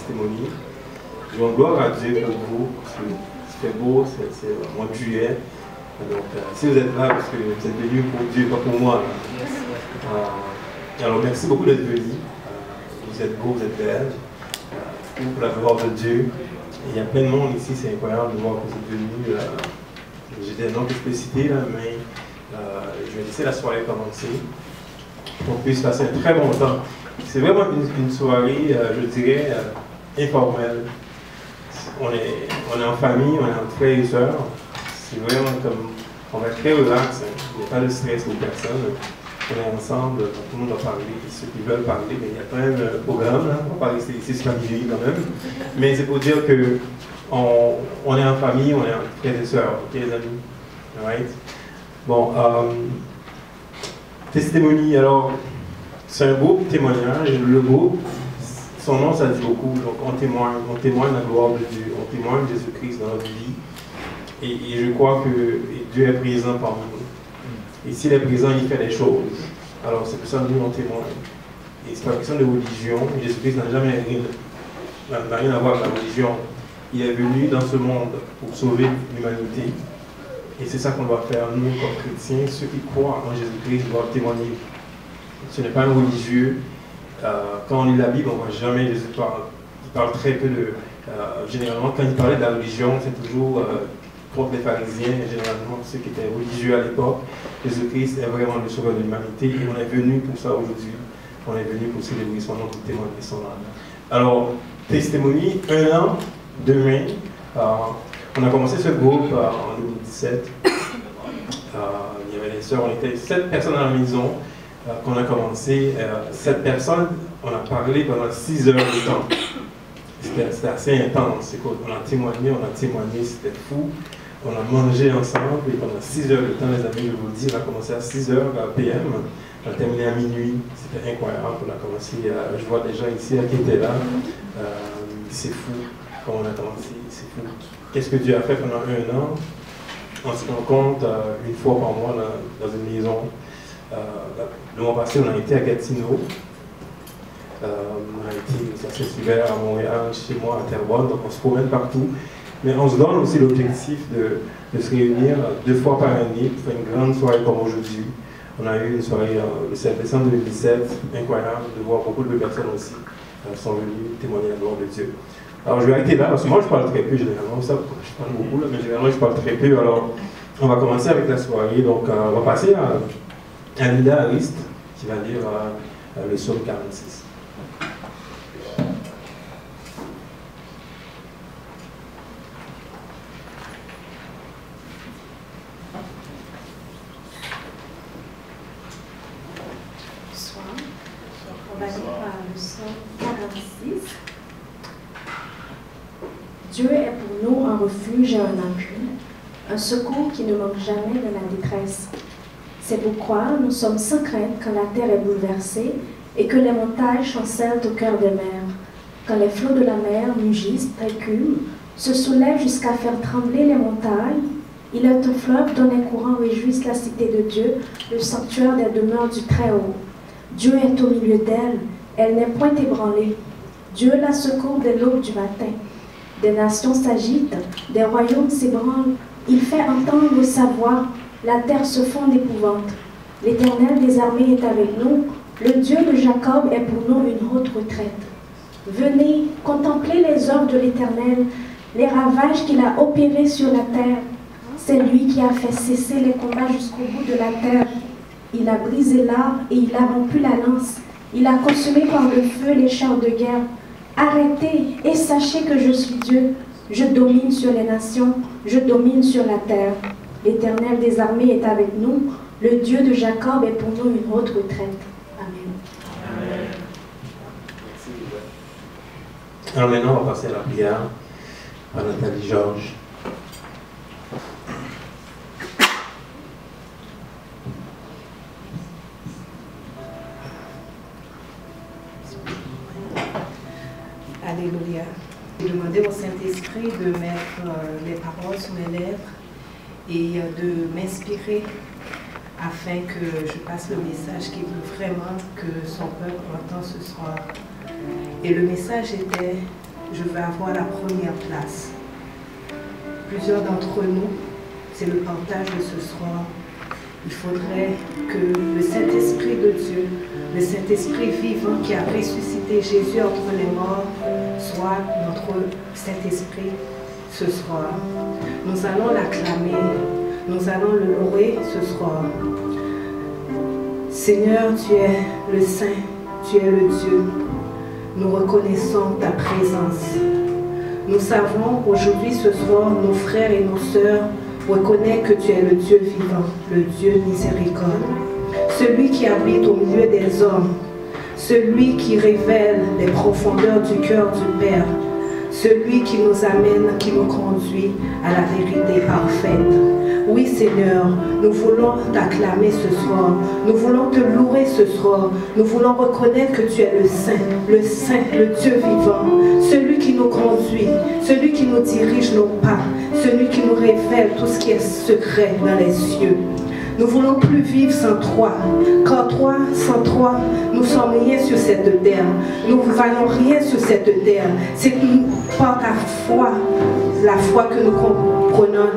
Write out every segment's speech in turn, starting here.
testimony. Je rends gloire à Dieu pour vous, parce que c'est beau, c'est le mois de juillet. Donc, si vous êtes là, parce que vous êtes venus pour Dieu, pas pour moi. Alors, merci beaucoup d'être venus. Vous êtes beaux, vous êtes belles. Pour la gloire de Dieu. Et il y a plein de monde ici, c'est incroyable de voir que vous êtes venus. J'ai des noms que je peux citer, là, mais je vais laisser la soirée commencer. Qu'on puisse passer un très bon temps. C'est vraiment une soirée, je dirais, informelle. On est en famille, on est entre frères et sœurs. C'est vraiment comme, on va être très relax, hein. Il n'y a pas de stress pour personne. On est ensemble, tout le monde va parler, ceux qui veulent parler, mais il y a quand même un programme, là. On va pas rester ici sur familier quand même. Mais c'est pour dire que on est en famille, on est entre frères et sœurs, ok les amis? Right? Bon, testimony, alors, c'est un beau témoignage. Le groupe, son nom, ça dit beaucoup. Donc, on témoigne la gloire de Dieu, on témoigne Jésus-Christ dans notre vie. Et je crois que Dieu est présent parmi nous. Et s'il est présent, il fait des choses. Alors, c'est pour ça que nous, on témoigne. Et c'est pas une question de religion. Jésus-Christ n'a rien à voir avec la religion. Il est venu dans ce monde pour sauver l'humanité. Et c'est ça qu'on doit faire, nous, comme chrétiens. Ceux qui croient en Jésus-Christ doivent témoigner. Ce n'est pas un religieux. Quand on lit la Bible, on ne voit jamais Jésus parler. Il parle très peu de... généralement, quand il parlait de la religion, c'est toujours contre les pharisiens, et généralement ceux qui étaient religieux à l'époque. Jésus-Christ est vraiment le sauveur de l'humanité et on est venu pour ça aujourd'hui. On est venu pour célébrer son nom, pour témoigner son nom. Alors, testimony, 1 an, demain, on a commencé ce groupe en 2017. Il y avait les sœurs, on était 7 personnes à la maison qu'on a commencé. 7 personnes, on a parlé pendant 6 heures de temps. C'était assez intense. On a témoigné, c'était fou. On a mangé ensemble et pendant 6 heures de temps, les amis, je vous le dis, on a commencé à 6 heures PM. On a terminé à minuit. C'était incroyable. On a commencé, je vois des gens ici qui étaient là. C'est fou comment on a commencé. C'est fou. Qu'est-ce que Dieu a fait pendant 1 an? On se rencontre une fois par mois dans une maison. Le mois passé, on a été à Gatineau. On a été, ça s'est ouvert à Montréal, chez moi, à Terrebonne, donc on se promène partout. Mais on se donne aussi l'objectif de se réunir 2 fois par année pour faire une grande soirée comme aujourd'hui. On a eu une soirée le 7 décembre 2017, incroyable de voir beaucoup de personnes aussi sont venues témoigner la gloire de Dieu. Alors je vais arrêter là, parce que moi je parle très peu généralement, ça, je parle beaucoup, là, mais généralement je parle très peu. Alors on va commencer avec la soirée, donc on va passer à Linda Arist qui va lire le psaume 46. On va lire le psaume 46. Dieu est pour nous un refuge et un appui, un secours qui ne manque jamais de la détresse. C'est pourquoi nous sommes sans crainte quand la terre est bouleversée et que les montagnes chancellent au cœur des mers, quand les flots de la mer mugissent, écument, se soulèvent jusqu'à faire trembler les montagnes. Il est un fleuve dont les courants réjouissent la cité de Dieu, le sanctuaire des demeures du Très-Haut. Dieu est au milieu d'elle, elle n'est point ébranlée. Dieu la secourt dès l'aube du matin. Des nations s'agitent, des royaumes s'ébranlent. Il fait entendre sa voix, la terre se fond d'épouvante. L'Éternel des armées est avec nous, le Dieu de Jacob est pour nous une haute retraite. Venez, contemplez les œuvres de l'Éternel, les ravages qu'il a opérés sur la terre. C'est lui qui a fait cesser les combats jusqu'au bout de la terre. Il a brisé l'arbre et il a rompu la lance. Il a consumé par le feu les chars de guerre. Arrêtez et sachez que je suis Dieu. Je domine sur les nations, je domine sur la terre. L'Éternel des armées est avec nous. Le Dieu de Jacob est pour nous une haute retraite. Amen. Amen. Alors maintenant, on va passer à la prière par Nathalie Georges. Alléluia. J'ai demandé au Saint-Esprit de mettre les paroles sur mes lèvres et de m'inspirer afin que je passe le message qu'il veut vraiment que son peuple entende ce soir. Et le message était je veux avoir la première place. Plusieurs d'entre nous, c'est le partage de ce soir. Il faudrait que le Saint-Esprit de Dieu, le Saint-Esprit vivant qui a ressuscité Jésus entre les morts, soit notre Saint-Esprit ce soir. Nous allons l'acclamer, nous allons le louer ce soir. Seigneur, tu es le Saint, tu es le Dieu. Nous reconnaissons ta présence. Nous savons aujourd'hui, ce soir, nos frères et nos sœurs reconnaissent que tu es le Dieu vivant, le Dieu miséricorde, celui qui habite au milieu des hommes, celui qui révèle les profondeurs du cœur du Père, celui qui nous amène, qui nous conduit à la vérité parfaite. Oui Seigneur, nous voulons t'acclamer ce soir, nous voulons te louer ce soir, nous voulons reconnaître que tu es le Saint, le Dieu vivant, celui qui nous conduit, celui qui nous dirige nos pas, celui qui nous révèle tout ce qui est secret dans les cieux. Nous ne voulons plus vivre sans toi, car toi, sans toi, nous ne sommes rien sur cette terre. Nous ne valons rien sur cette terre. C'est par ta foi, la foi que nous comprenons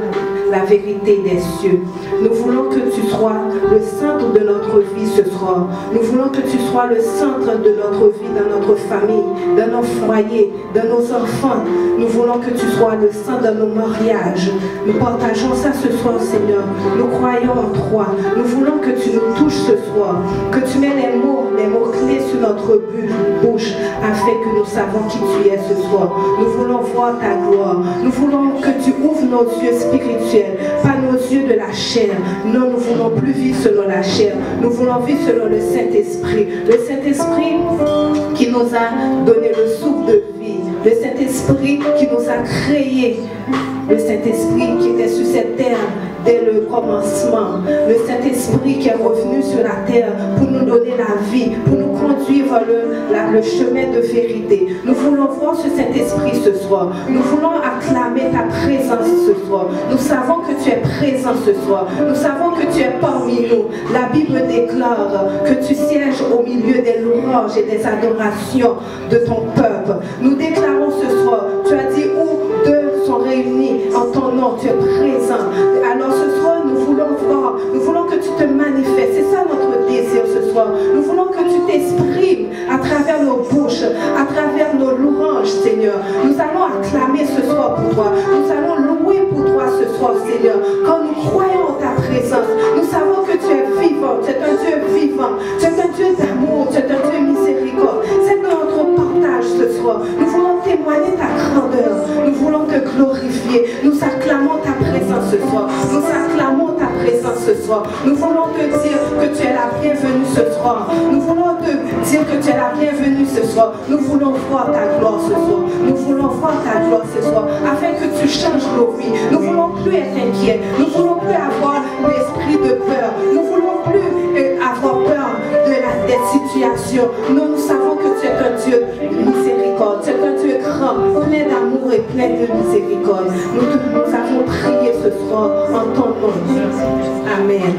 la vérité des cieux. Nous voulons que tu sois le centre de notre vie ce soir. Nous voulons que tu sois le centre de notre vie, dans notre famille, dans nos foyers, dans nos enfants. Nous voulons que tu sois le centre de nos mariages. Nous partageons ça ce soir, Seigneur. Nous croyons en toi. Nous voulons que tu nous touches ce soir, que tu mets les mots clés sur notre bouche, afin que nous savons qui tu es ce soir. Nous voulons voir ta gloire. Nous voulons que tu ouvres nos yeux spirituels, pas nos yeux de la chair. Non, nous ne voulons plus vivre selon la chair. Nous voulons vivre selon le Saint-Esprit. Le Saint-Esprit qui nous a donné le souffle de vie. Le Saint-Esprit qui nous a créés. Le Saint-Esprit qui était sur cette terre dès le commencement. Le Saint-Esprit qui est revenu sur la terre pour nous donner la vie, pour nous conduire vers le chemin de vérité. Nous voulons voir ce Saint-Esprit ce soir. Nous voulons acclamer ta présence ce soir. Nous savons que tu es présent ce soir. Nous savons que tu es parmi nous. La Bible déclare que tu sièges au milieu des louanges et des adorations de ton peuple. Nous déclarons ce soir, tu as dit où deux sont réunis en ton nom, tu es présent. Alors ce soir, nous voulons voir, nous voulons que tu te manifestes. C'est ça notre désir ce soir. Nous voulons que tu t'exprimes à travers nos bouches, à travers nos louanges, Seigneur. Nous allons acclamer ce soir pour toi. Nous allons louer pour toi ce soir, Seigneur. Quand nous croyons en ta présence, nous savons que tu es vivant, tu es un Dieu vivant, tu es un Dieu d'amour, tu es un Dieu miséricorde. C'est notre partage ce soir. Nous voulons témoigner ta grandeur. Nous voulons te glorifier. Nous acclamons ta présence ce soir. Nous acclamons ta présence ce soir. Nous voulons te dire que tu es la bienvenue ce soir. Nous voulons te dire que tu es la bienvenue ce soir. Nous voulons voir ta gloire ce soir. Nous voulons voir ta gloire ce soir. Afin que tu changes nos vies. Nous ne voulons plus être inquiets. Nous ne voulons plus avoir l'esprit de peur. Nous ne voulons plus avoir peur des situations. Nous savons que tu es un Dieu miséricorde. Tu es un Dieu grand, plein d'amour et plein de miséricorde. Nous avons prié ce soir en ton nom. Amen.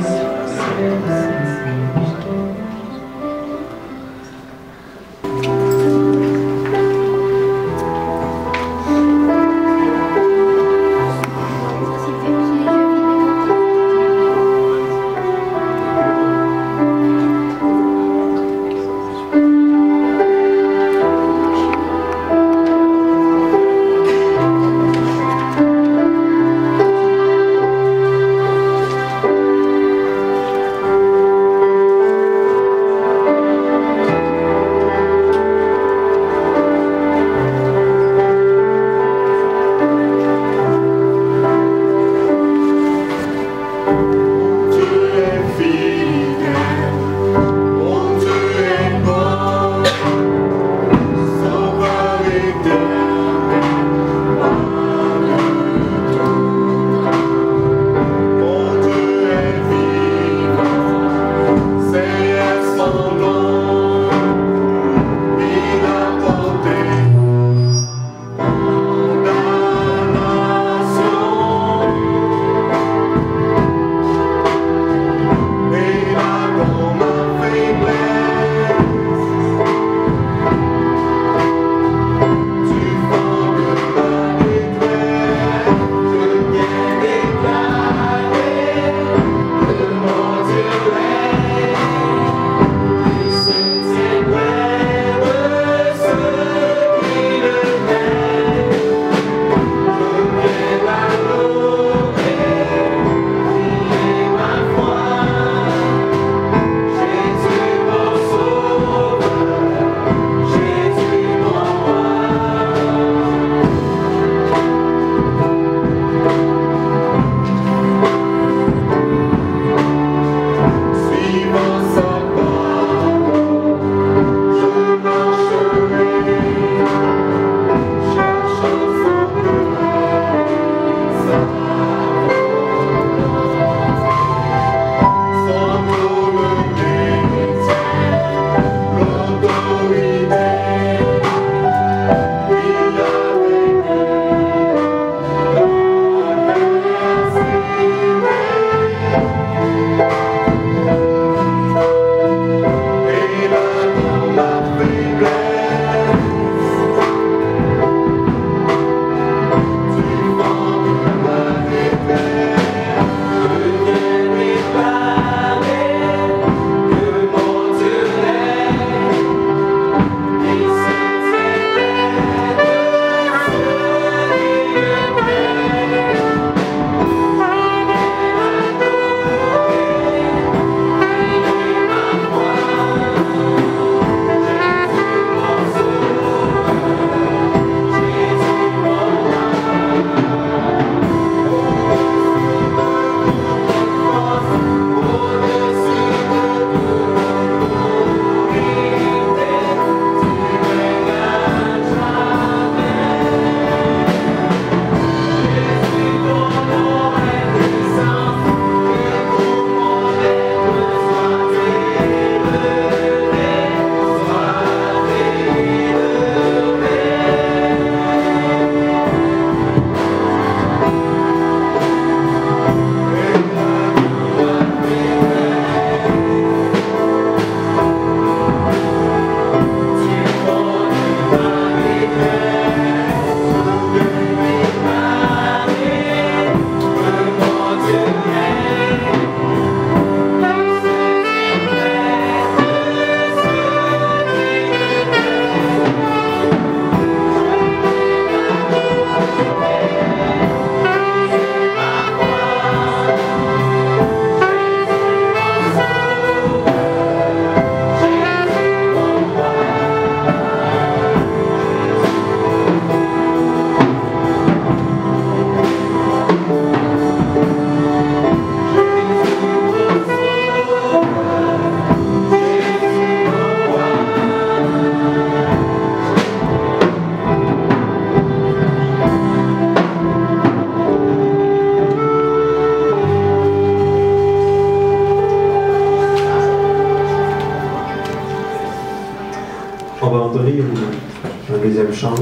le chant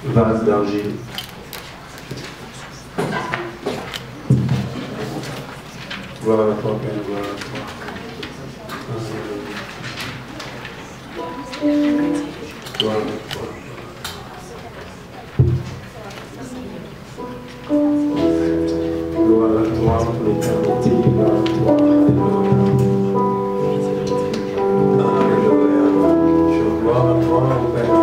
Vase d'argile. Gloire à toi, Père, gloire à toi. Gloire à toi. Gloire à toi pour l'éternité, gloire à toi. Alléluia. Alléluia. Je gloire à toi, mon Père.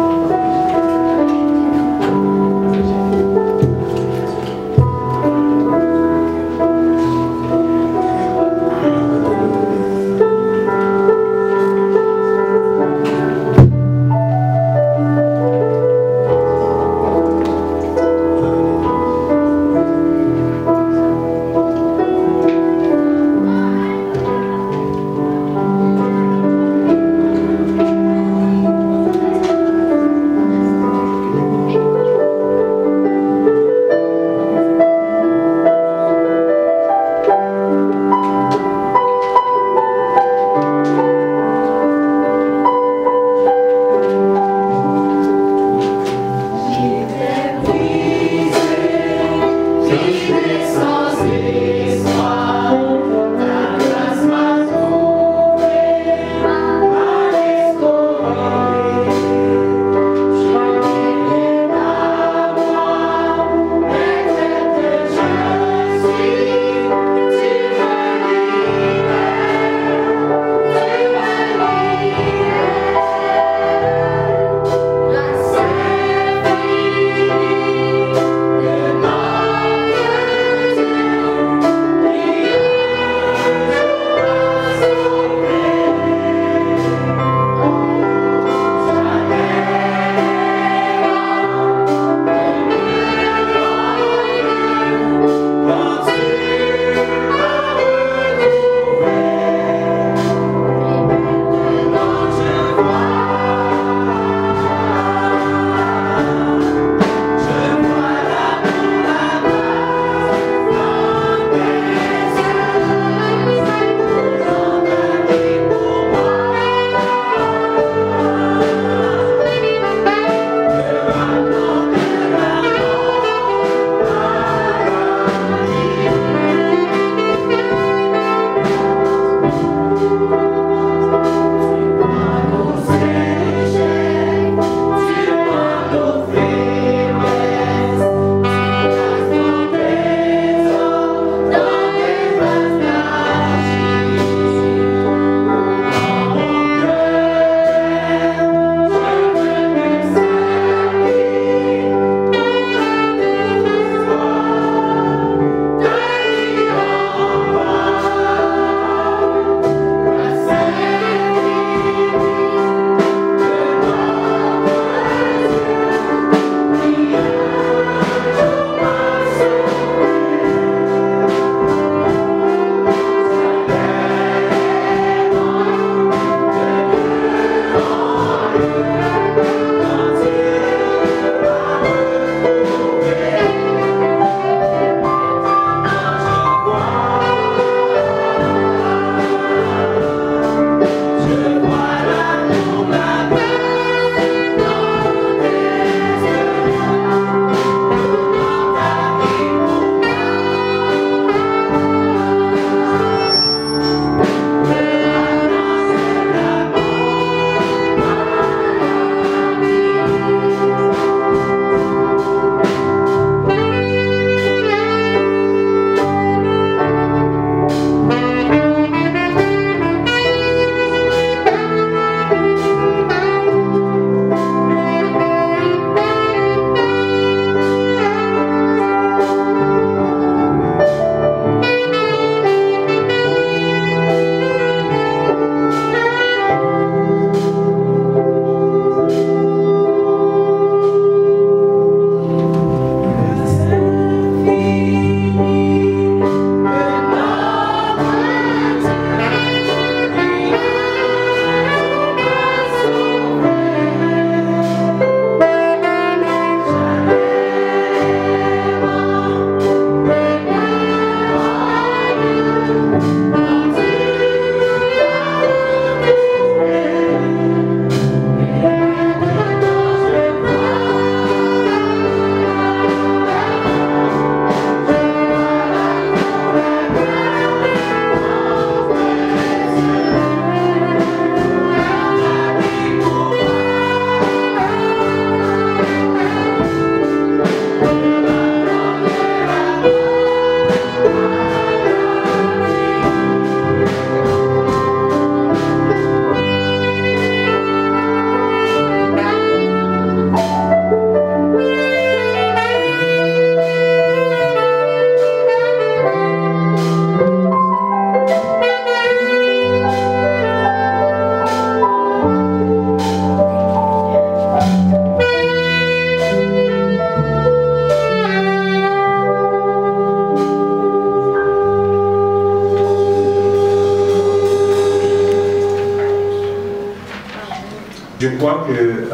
crois que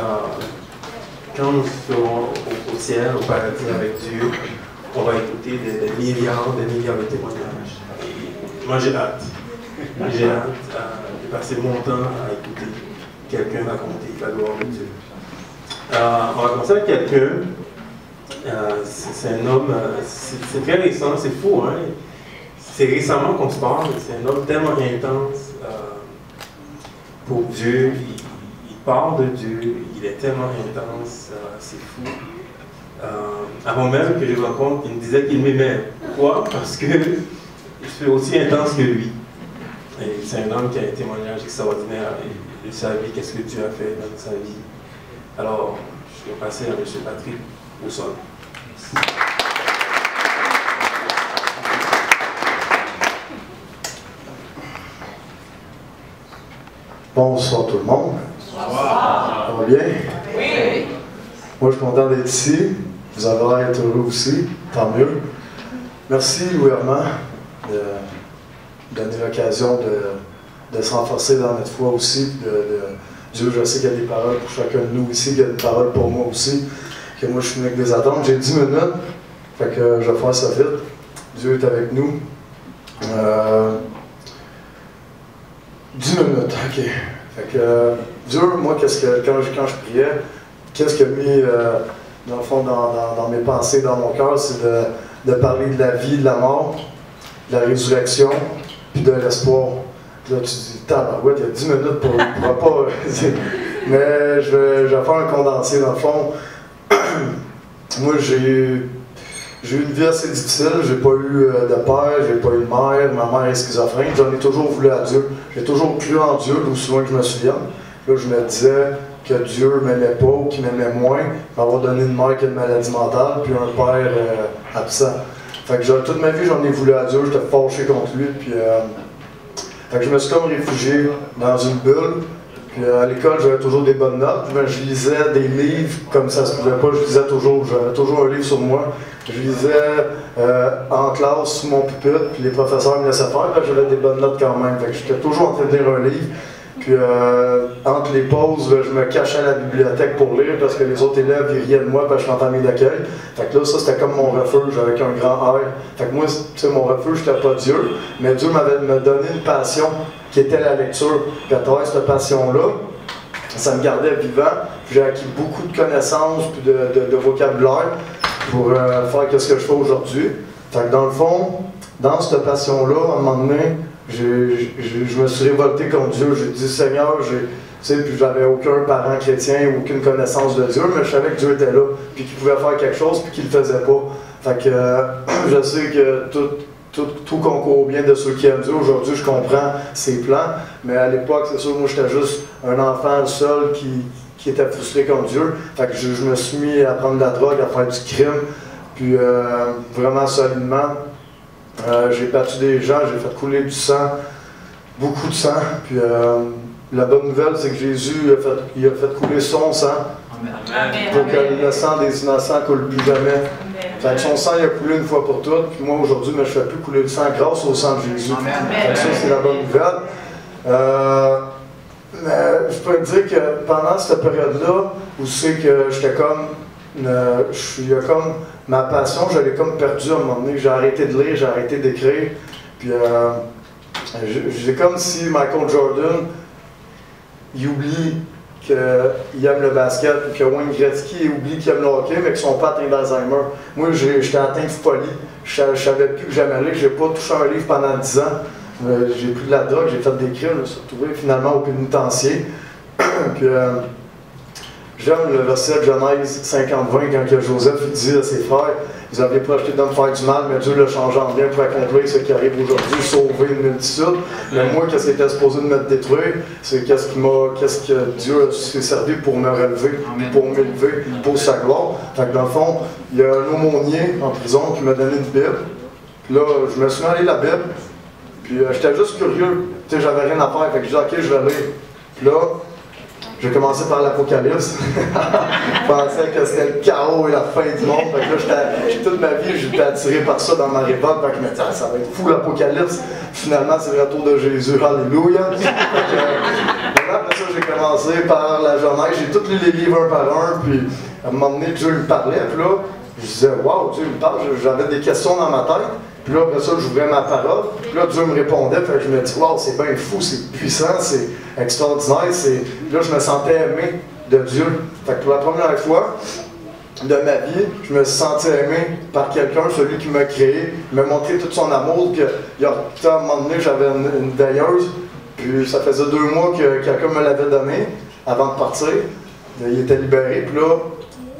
quand nous serons au ciel, au paradis avec Dieu, on va écouter des milliards de témoignages. Et moi, j'ai hâte. J'ai hâte de passer mon temps à écouter quelqu'un raconter la gloire de Dieu. On va commencer avec quelqu'un. C'est un homme, c'est très récent, c'est fou, hein? C'est récemment qu'on se parle, c'est un homme tellement intense pour Dieu, il parle de Dieu, il est tellement intense, c'est fou. Avant même que je le rencontre, il me disait qu'il m'aimait. Pourquoi? Parce que je suis aussi intense que lui. Et c'est un homme qui a un témoignage extraordinaire de sa vie, qu'est-ce que Dieu a fait dans sa vie. Alors, je vais passer à M. Patrick au sol. Bonsoir tout le monde. Bonsoir. Ça va bien? Oui. Moi, je suis content d'être ici. Vous avez l'air d'être heureux aussi. Tant mieux. Merci, gouvernement, de donner l'occasion de se renforcer dans notre foi aussi. Dieu, je sais qu'il y a des paroles pour chacun de nous ici, qu'il y a des paroles pour moi aussi. Que moi, je suis venu avec des attentes. J'ai 10 minutes. Fait que je vais faire ça vite. Dieu est avec nous. 10 minutes, ok. Fait que Dieu, moi, quand je priais, qu'est-ce qu'il a mis dans le fond dans mes pensées, dans mon cœur, c'est de parler de la vie, de la mort, de la résurrection, puis de l'espoir. Là, tu dis, tabarouette, il y a 10 minutes pour pas. Mais je vais faire un condensé dans le fond. Moi, j'ai eu une vie assez difficile, j'ai pas eu de père, j'ai pas eu de mère, ma mère est schizophrène, j'en ai toujours voulu à Dieu. J'ai toujours cru en Dieu, aussi loin que je me souvienne. Là, je me disais que Dieu m'aimait pas ou qu'il m'aimait moins, m'avoir donné une mère qui a une maladie mentale, puis un père absent. Fait que toute ma vie, j'en ai voulu à Dieu, j'étais fâché contre lui, puis fait que je me suis comme réfugié dans une bulle. Puis à l'école, j'avais toujours des bonnes notes. Je lisais des livres comme ça se pouvait pas. J'avais toujours un livre sur moi. Je lisais en classe sous mon pupitre, puis les professeurs me laissaient faire. J'avais des bonnes notes quand même. Fait que j'étais toujours en train de lire un livre. Puis entre les pauses, je me cachais à la bibliothèque pour lire parce que les autres élèves ils riaient de moi parce que je suis en famille d'accueil. Fait que là, ça c'était comme mon refuge avec un grand R. Fait que moi, tu sais, mon refuge, c'était pas Dieu, mais Dieu m'avait donné une passion qui était la lecture. Puis à travers cette passion-là, ça me gardait vivant. J'ai acquis beaucoup de connaissances puis de vocabulaire pour faire ce que je fais aujourd'hui. Fait que dans le fond, dans cette passion-là, à un moment donné, je me suis révolté contre Dieu. J'ai dit, Seigneur, puis j'avais aucun parent chrétien, aucune connaissance de Dieu, mais je savais que Dieu était là, puis qu'il pouvait faire quelque chose, puis qu'il ne le faisait pas. Fait que je sais que tout concourt bien de ceux qui aiment Dieu. Aujourd'hui, je comprends ses plans, mais à l'époque, c'est sûr, moi, j'étais juste un enfant seul qui était frustré contre Dieu. Fait que je me suis mis à prendre de la drogue, à faire du crime, puis vraiment solidement. J'ai battu des gens, j'ai fait couler du sang, beaucoup de sang. Puis la bonne nouvelle, c'est que Jésus il a fait couler son sang pour que le sang des innocents ne coule plus jamais. Fait que son sang il a coulé une fois pour toutes. Puis moi aujourd'hui, je ne fais plus couler le sang grâce au sang de Jésus. Fait que ça, c'est la bonne nouvelle. Mais je peux te dire que pendant cette période-là, où c'est que j'étais comme. Il y a comme ma passion, je l'ai comme perdue à un moment donné. J'ai arrêté de lire, j'ai arrêté d'écrire. Puis j'ai comme si Michael Jordan, il oublie qu'il aime le basket, ou que Wayne Gretzky oublie qu'il aime le hockey, mais que son père atteint d'Alzheimer. Moi, j'étais atteint de folie. Je savais plus que j'aimais lire. J'ai pas touché un livre pendant 10 ans. J'ai pris de la drogue, j'ai fait des crimes. Je me suis retrouvé finalement au pénitencier. Puis j'aime le verset de Genèse 50-20 quand Joseph dit à ses frères, vous avez projeté de me faire du mal, mais Dieu l'a changé en bien pour accomplir ce qui arrive aujourd'hui, sauver une multitude. Mais moi, qu'est-ce qui était supposé de me détruire, c'est qu'est-ce que Dieu s'est servi pour me relever, pour m'élever, pour sa gloire. Fait que dans le fond, il y a un aumônier en prison qui m'a donné une Bible. Puis là, je me suis mis à lire la Bible. Puis j'étais juste curieux. Tu sais, j'avais rien à faire. Fait que je dis, OK, je vais lire. Puis là, j'ai commencé par l'Apocalypse. Je pensais que c'était le chaos et la fin du monde. Fait que là, toute ma vie, j'étais attiré par ça dans ma révolte. Fait que je me disais, ah, ça va être fou l'Apocalypse. Finalement, c'est le retour de Jésus. Alléluia. Après ça, j'ai commencé par la Genèse, j'ai tous lu les livres un par un, puis à un moment donné, Dieu me parlait, puis là, je disais, waouh, Dieu me parle, j'avais des questions dans ma tête, puis là, après ça, j'ouvrais ma parole, puis là, Dieu me répondait, fait que je me dis, waouh, c'est bien fou, c'est puissant, c'est extraordinaire, là, je me sentais aimé de Dieu. Fait que pour la première fois de ma vie, je me suis senti aimé par quelqu'un, celui qui m'a créé, il m'a montré tout son amour, puis à un moment donné, j'avais une veilleuse, puis ça faisait 2 mois que quelqu'un me l'avait donné, avant de partir, il était libéré, puis là,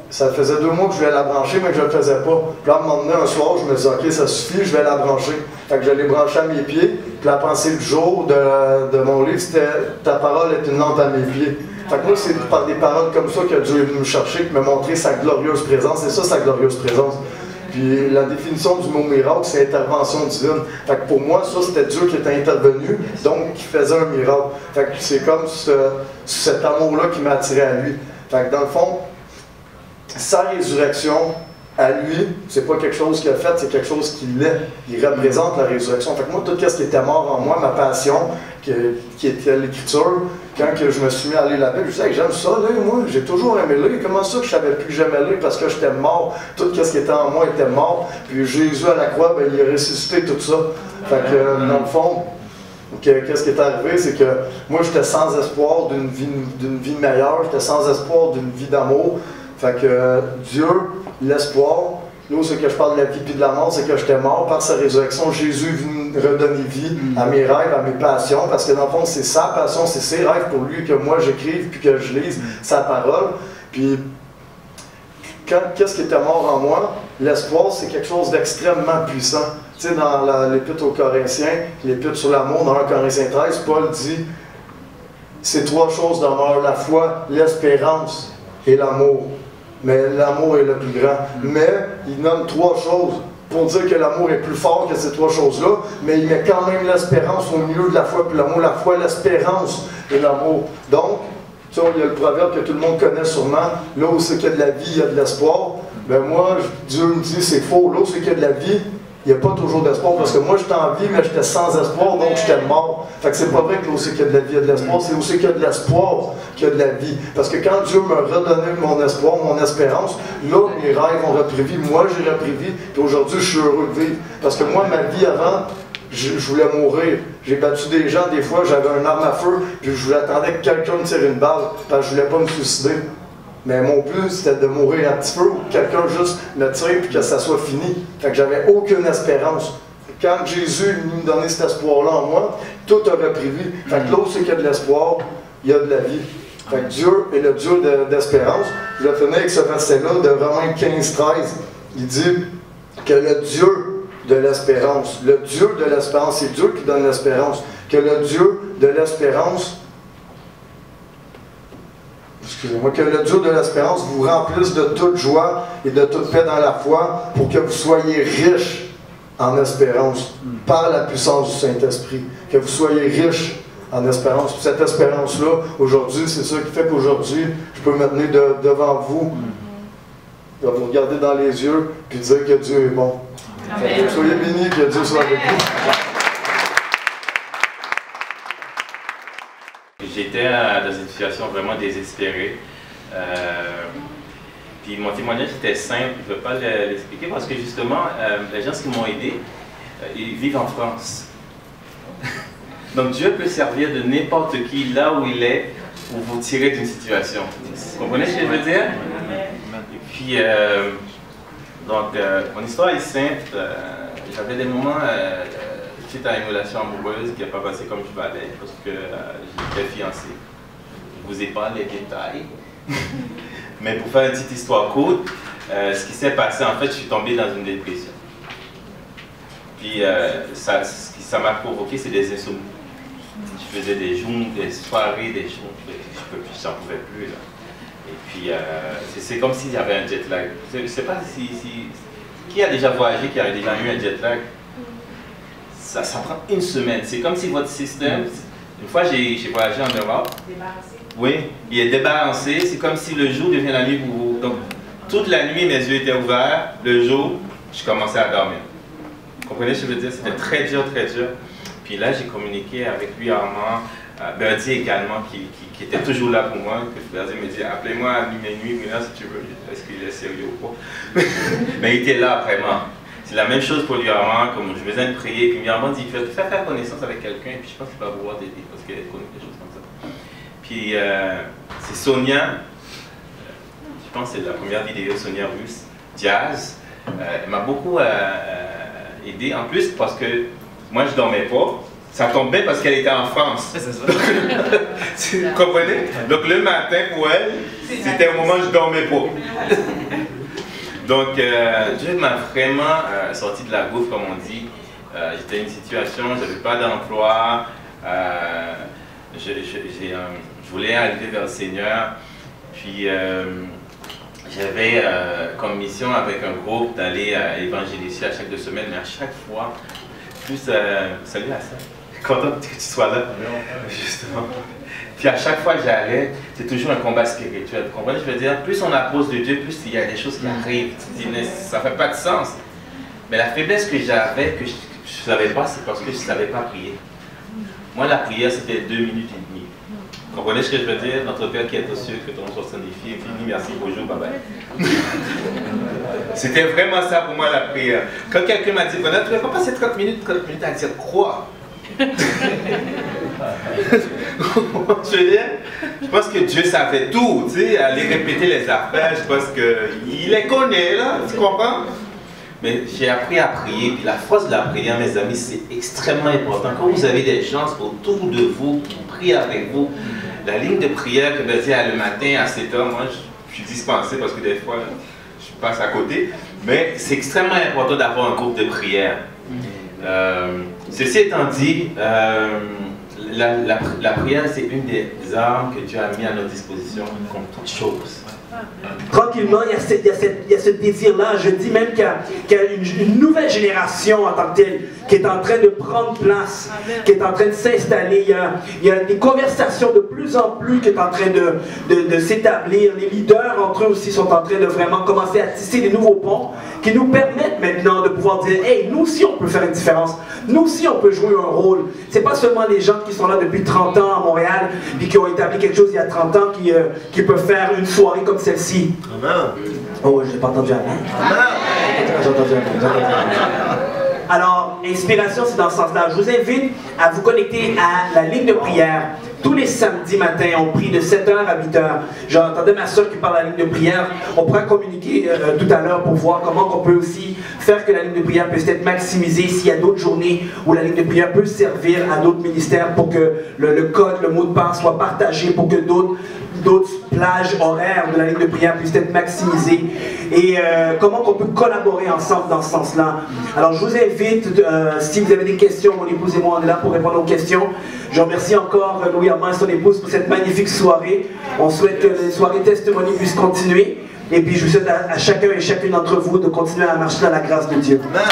ça faisait 2 mois que je voulais la brancher, mais que je ne le faisais pas. Puis là, à un moment donné, un soir, je me disais, ok, ça suffit, je vais la brancher. Fait que je l'ai branchée à mes pieds, puis la pensée du jour de mon livre, c'était « Ta parole est une lampe à mes pieds ». Fait que moi, c'est par des paroles comme ça que Dieu est venu me chercher, qui m'a montré sa glorieuse présence. C'est ça, sa glorieuse présence. Puis la définition du mot miracle, c'est intervention divine. Fait que pour moi, ça, c'était Dieu qui était intervenu, donc qui faisait un miracle. Fait que c'est comme cet amour-là qui m'a attiré à lui. Fait que dans le fond, sa résurrection, à lui, c'est pas quelque chose qu'il a fait, c'est quelque chose qu'il est. Il représente la résurrection. Fait que moi, tout ce qui était mort en moi, ma passion, qui était l'écriture, quand que je me suis mis à lire la Bible, je disais, hey, j'aime ça, là, moi, j'ai toujours aimé lire. Comment ça que je savais plus que j'aimais lire parce que j'étais mort? Tout ce qui était en moi était mort. Puis Jésus à la croix, ben, il a ressuscité tout ça. Fait que, dans le fond, qu'est-ce qui est arrivé, c'est que moi, j'étais sans espoir d'une vie meilleure, j'étais sans espoir d'une vie d'amour. Fait que Dieu, l'espoir, là où c'est que je parle de la vie et de la mort, c'est que j'étais mort par sa résurrection. Jésus est venu redonner vie à mes rêves, à mes passions, parce que dans le fond, c'est sa passion, c'est ses rêves pour lui que moi j'écrive puis que je lise sa parole. Puis, qu'est-ce qui était mort en moi? L'espoir, c'est quelque chose d'extrêmement puissant. Tu sais, dans l'Épître aux Corinthiens, l'Épître sur l'amour, dans 1 Corinthiens 13, Paul dit, ces 3 choses demeurent, la foi, l'espérance et l'amour. Mais l'amour est le plus grand. Mais il nomme 3 choses pour dire que l'amour est plus fort que ces 3 choses-là, mais il met quand même l'espérance au milieu de la foi puis l'amour. La foi, l'espérance et l'amour. Donc, tu sais, il y a le proverbe que tout le monde connaît sûrement, là où c'est qu'il y a de la vie, il y a de l'espoir. Ben moi, Dieu me dit c'est faux, là où c'est qu'il y a de la vie, il n'y a pas toujours d'espoir, parce que moi j'étais en vie, mais j'étais sans espoir, donc j'étais mort. Fait que c'est pas vrai que là où c'est qu'il y a de la vie, il y a de l'espoir, c'est où c'est qu'il y a de l'espoir qu'il y a de la vie. Parce que quand Dieu m'a redonné mon espoir, mon espérance, là mes rêves ont repris vie, moi j'ai repris vie, puis aujourd'hui je suis heureux de vivre. Parce que moi, ma vie avant, je voulais mourir. J'ai battu des gens, des fois j'avais un arme à feu, puis je attendais que quelqu'un me tire une balle, parce que je voulais pas me suicider. Mais mon but, c'était de mourir à petit feu, ou que quelqu'un juste me tire et que ça soit fini. Fait que j'avais aucune espérance. Quand Jésus est venu me donner cet espoir-là en moi, tout a repris vie. Fait que là où c'est qu'il y a de l'espoir, il y a de la vie. Fait que Dieu est le Dieu d'espérance. Je vais finir avec ce verset-là de Romains 15-13. Il dit que le Dieu de l'espérance, le Dieu de l'espérance, c'est Dieu qui donne l'espérance, que le Dieu de l'espérance, excusez-moi, que le Dieu de l'espérance vous remplisse de toute joie et de toute paix dans la foi pour que vous soyez riches en espérance par la puissance du Saint-Esprit. Que vous soyez riches en espérance. Puis cette espérance-là, aujourd'hui, c'est ça qui fait qu'aujourd'hui, je peux me tenir devant vous, de vous regarder dans les yeux et dire que Dieu est bon. Amen. Soyez bénis, que Dieu soit avec vous. J'étais dans une situation vraiment désespérée. Puis mon témoignage était simple, je ne vais pas l'expliquer parce que justement, les gens qui m'ont aidé, ils vivent en France. Donc Dieu peut servir de n'importe qui là où il est pour vous tirer d'une situation. Vous comprenez ce que je veux dire? Et puis, mon histoire est simple. J'avais des moments suite à une relation amoureuse qui n'a pas passé comme je valais parce que j'étais fiancé. Je ne vous ai pas les détails. Mais pour faire une petite histoire courte, ce qui s'est passé, en fait, je suis tombé dans une dépression. Puis ce qui ça m'a provoqué, c'est des insomnies. Je faisais des jours, des soirées, des jours, j'en pouvais plus. Là. Et puis c'est comme s'il y avait un jet lag. Je ne sais pas qui a déjà voyagé, qui a déjà eu un jet lag. Ça prend une semaine. C'est comme si votre système, une fois j'ai voyagé en Europe. Débarrassé. Oui, il est débarrassé. C'est comme si le jour devient la nuit pour vous. Donc, toute la nuit, mes yeux étaient ouverts. Le jour, je commençais à dormir. Vous comprenez ce que je veux dire? C'était très dur, très dur. Puis là, j'ai communiqué avec lui, Armand. Birdie également, qui était toujours là pour moi. Birdie me dit, appelez-moi à minuit, si tu veux, est-ce qu'il est sérieux ou pas. Mais il était là vraiment. C'est la même chose pour Liaman, comme je faisais une prière, puis Liaman dit, fais faire connaissance avec quelqu'un, puis je pense qu'il va pouvoir t'aider, parce qu'elle connaît des choses comme ça. Puis c'est Sonia, je pense que c'est la première vidéo, Sonia Russe, Jazz. Elle m'a beaucoup aidé, en plus parce que moi je dormais pas. Ça tombe bien parce qu'elle était en France. C'est ça. Vous comprenez? Donc le matin pour elle, c'était au moment où je dormais pas. Donc Dieu m'a vraiment sorti de la gouffre, comme on dit. J'étais dans une situation, je n'avais pas d'emploi. Je voulais aller vers le Seigneur. Puis j'avais comme mission avec un groupe d'aller évangéliser à chaque 2 semaines, mais à chaque fois, plus salut à ça. Content que tu sois là, justement. Puis à chaque fois que j'allais, c'est toujours un combat spirituel. Vous comprenez? Je veux dire, plus on approche de Dieu, plus il y a des choses qui arrivent. Tu dis, mais ça ne fait pas de sens. Mais la faiblesse que j'avais, que je ne savais pas, c'est parce que je ne savais pas prier. Moi, la prière, c'était 2 minutes et demie. Vous comprenez ce que je veux dire? Notre Père qui est aux cieux, que ton nom soit sanctifié, infini, merci, bonjour, bye bye. C'était vraiment ça pour moi la prière. Quand quelqu'un m'a dit, voilà, tu ne vas pas passer 30 minutes à dire quoi? Je veux dire, je pense que Dieu savait tout, tu sais, aller répéter les affaires, je pense qu'il les connaît, là, tu comprends? Mais j'ai appris à prier, puis la force de la prière, mes amis, c'est extrêmement important. Quand vous avez des gens autour de vous qui prient avec vous, la ligne de prière que je dis le matin à 7 h, moi je suis dispensé parce que des fois je passe à côté, mais c'est extrêmement important d'avoir un groupe de prière. Ceci étant dit, la prière c'est une des armes que Dieu a mis à notre disposition comme toute chose. Tranquillement, il y a ce désir-là. Je dis même qu'il y a une nouvelle génération en tant que telle qui est en train de prendre place, qui est en train de s'installer. Il y a des conversations de plus en plus qui sont en train de s'établir. Les leaders entre eux aussi sont en train de vraiment commencer à tisser des nouveaux ponts qui nous permettent maintenant de pouvoir dire, hey, nous aussi on peut faire une différence. Nous aussi on peut jouer un rôle. C'est pas seulement les gens qui sont là depuis 30 ans à Montréal et qui ont établi quelque chose il y a 30 ans qui peuvent faire une soirée comme celle-ci. Oh, je n'ai pas entendu un J'ai entendu un Alors, inspiration, c'est dans ce sens-là. Je vous invite à vous connecter à la ligne de prière. Tous les samedis matins, on prie de 7 h à 8 h. J'entendais ma soeur qui parle à la ligne de prière. On pourra communiquer tout à l'heure pour voir comment on peut aussi faire que la ligne de prière puisse être maximisée s'il y a d'autres journées où la ligne de prière peut servir à d'autres ministères pour que le code, le mot de passe soit partagé pour que d'autres plages horaires de la ligne de prière puissent être maximisées et comment on peut collaborer ensemble dans ce sens-là. Alors je vous invite, si vous avez des questions, mon épouse et moi on est là pour répondre aux questions. Je remercie encore Louis Armand et son épouse pour cette magnifique soirée. On souhaite que les soirées testimonies puissent continuer et puis je vous souhaite à chacun et chacune d'entre vous de continuer à marcher dans la grâce de Dieu. Amen.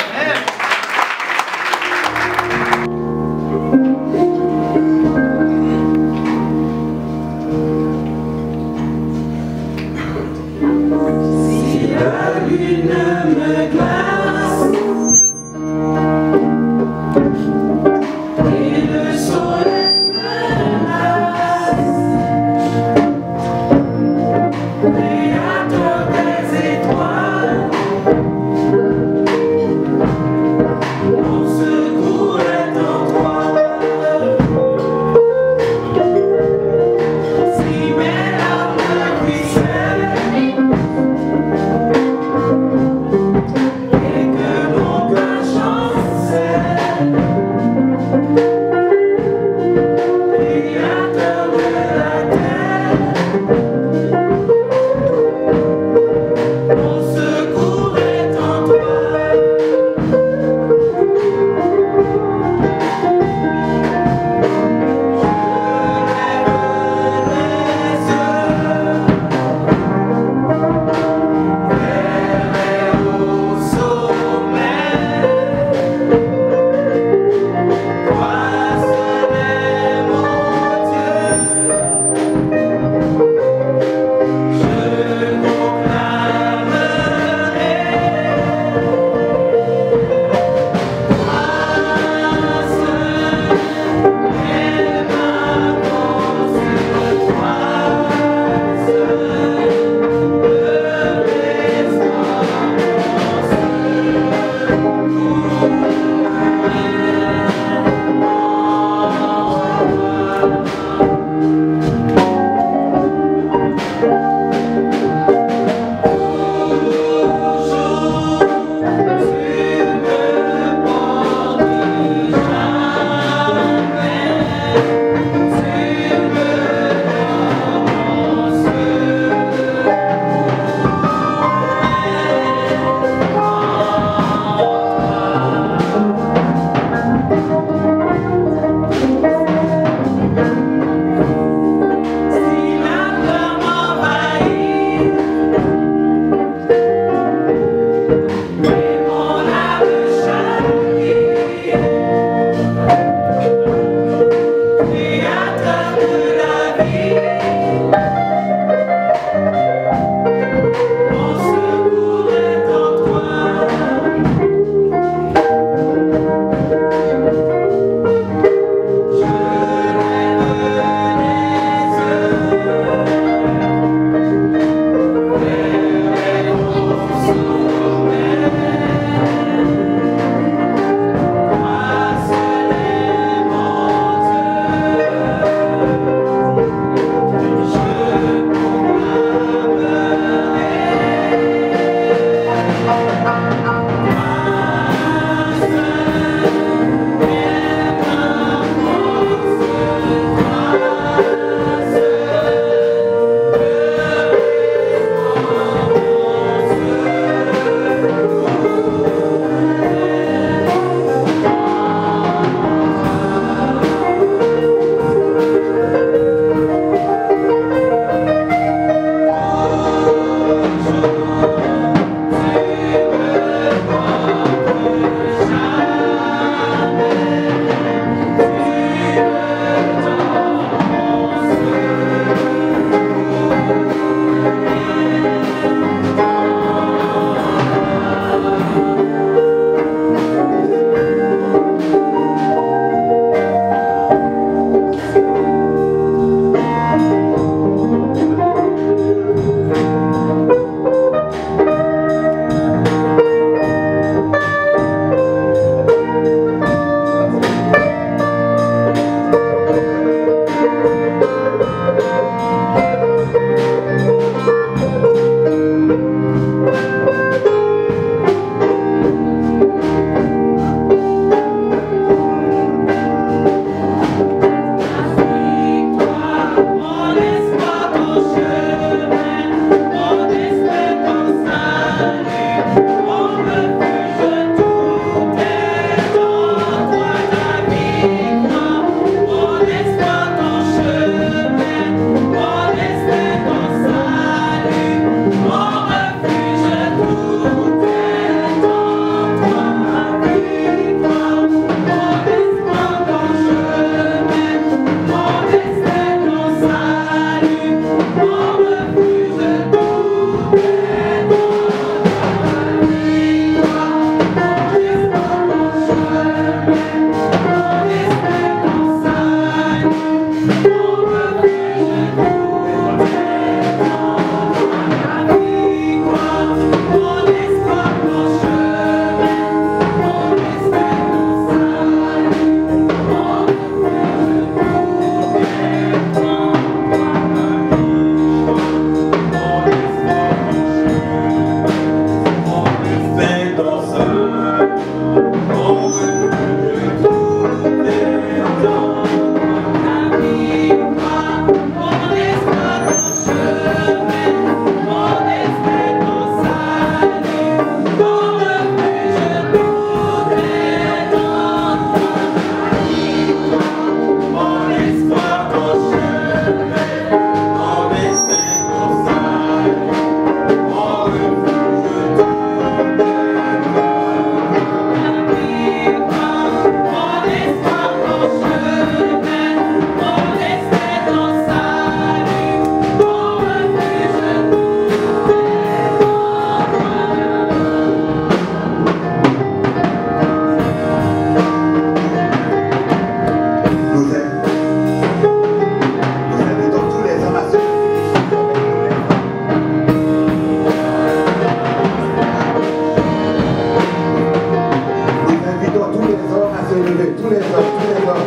tous les hommes, tous les hommes.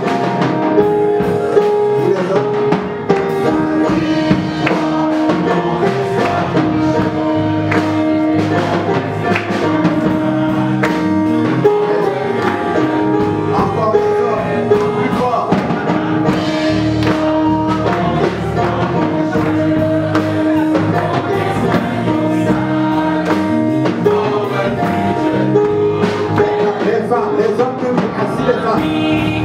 Tous les hommes. Encore les hommes, plus fort. Les femmes, les hommes, assis les femmes.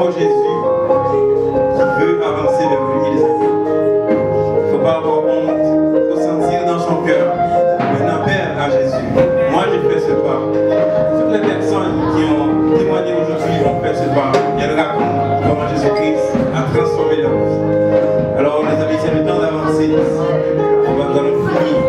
encore Jésus qui veut avancer vers lui, les amis. Il ne faut pas avoir honte, il faut sentir dans son cœur un appel à Jésus. Moi, j'ai fait ce pas. Toutes les personnes qui ont témoigné aujourd'hui ont fait ce pas. Et elles racontent comment Jésus-Christ a transformé leur vie. Alors, les amis, c'est le temps d'avancer. Nous allons finir.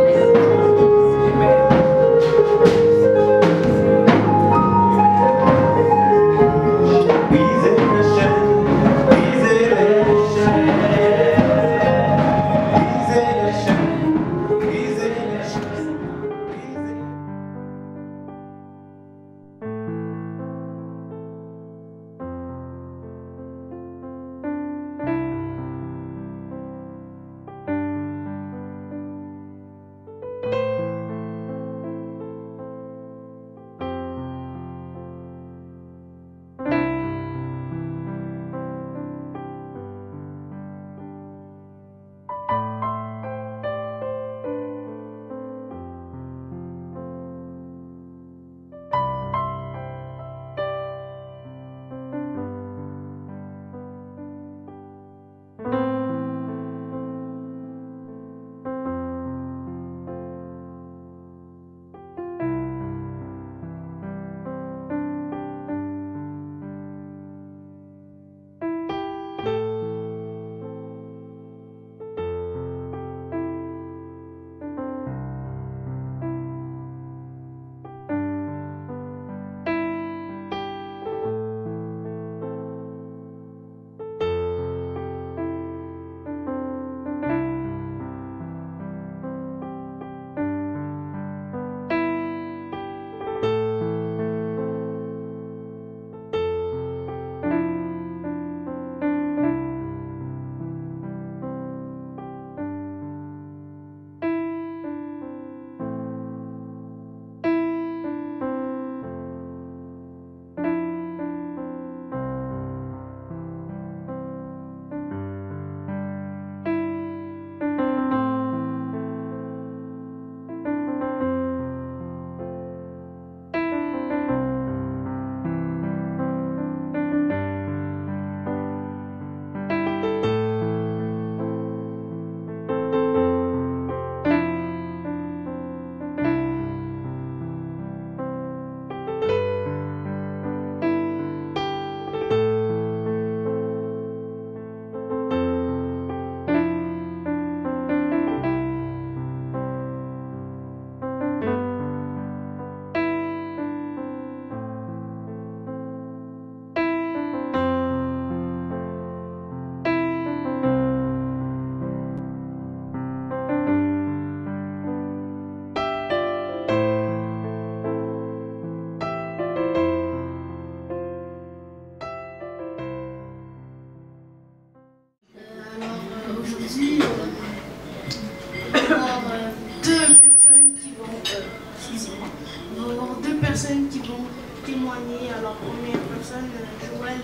Qui vont témoigner. Alors, première personne, Joël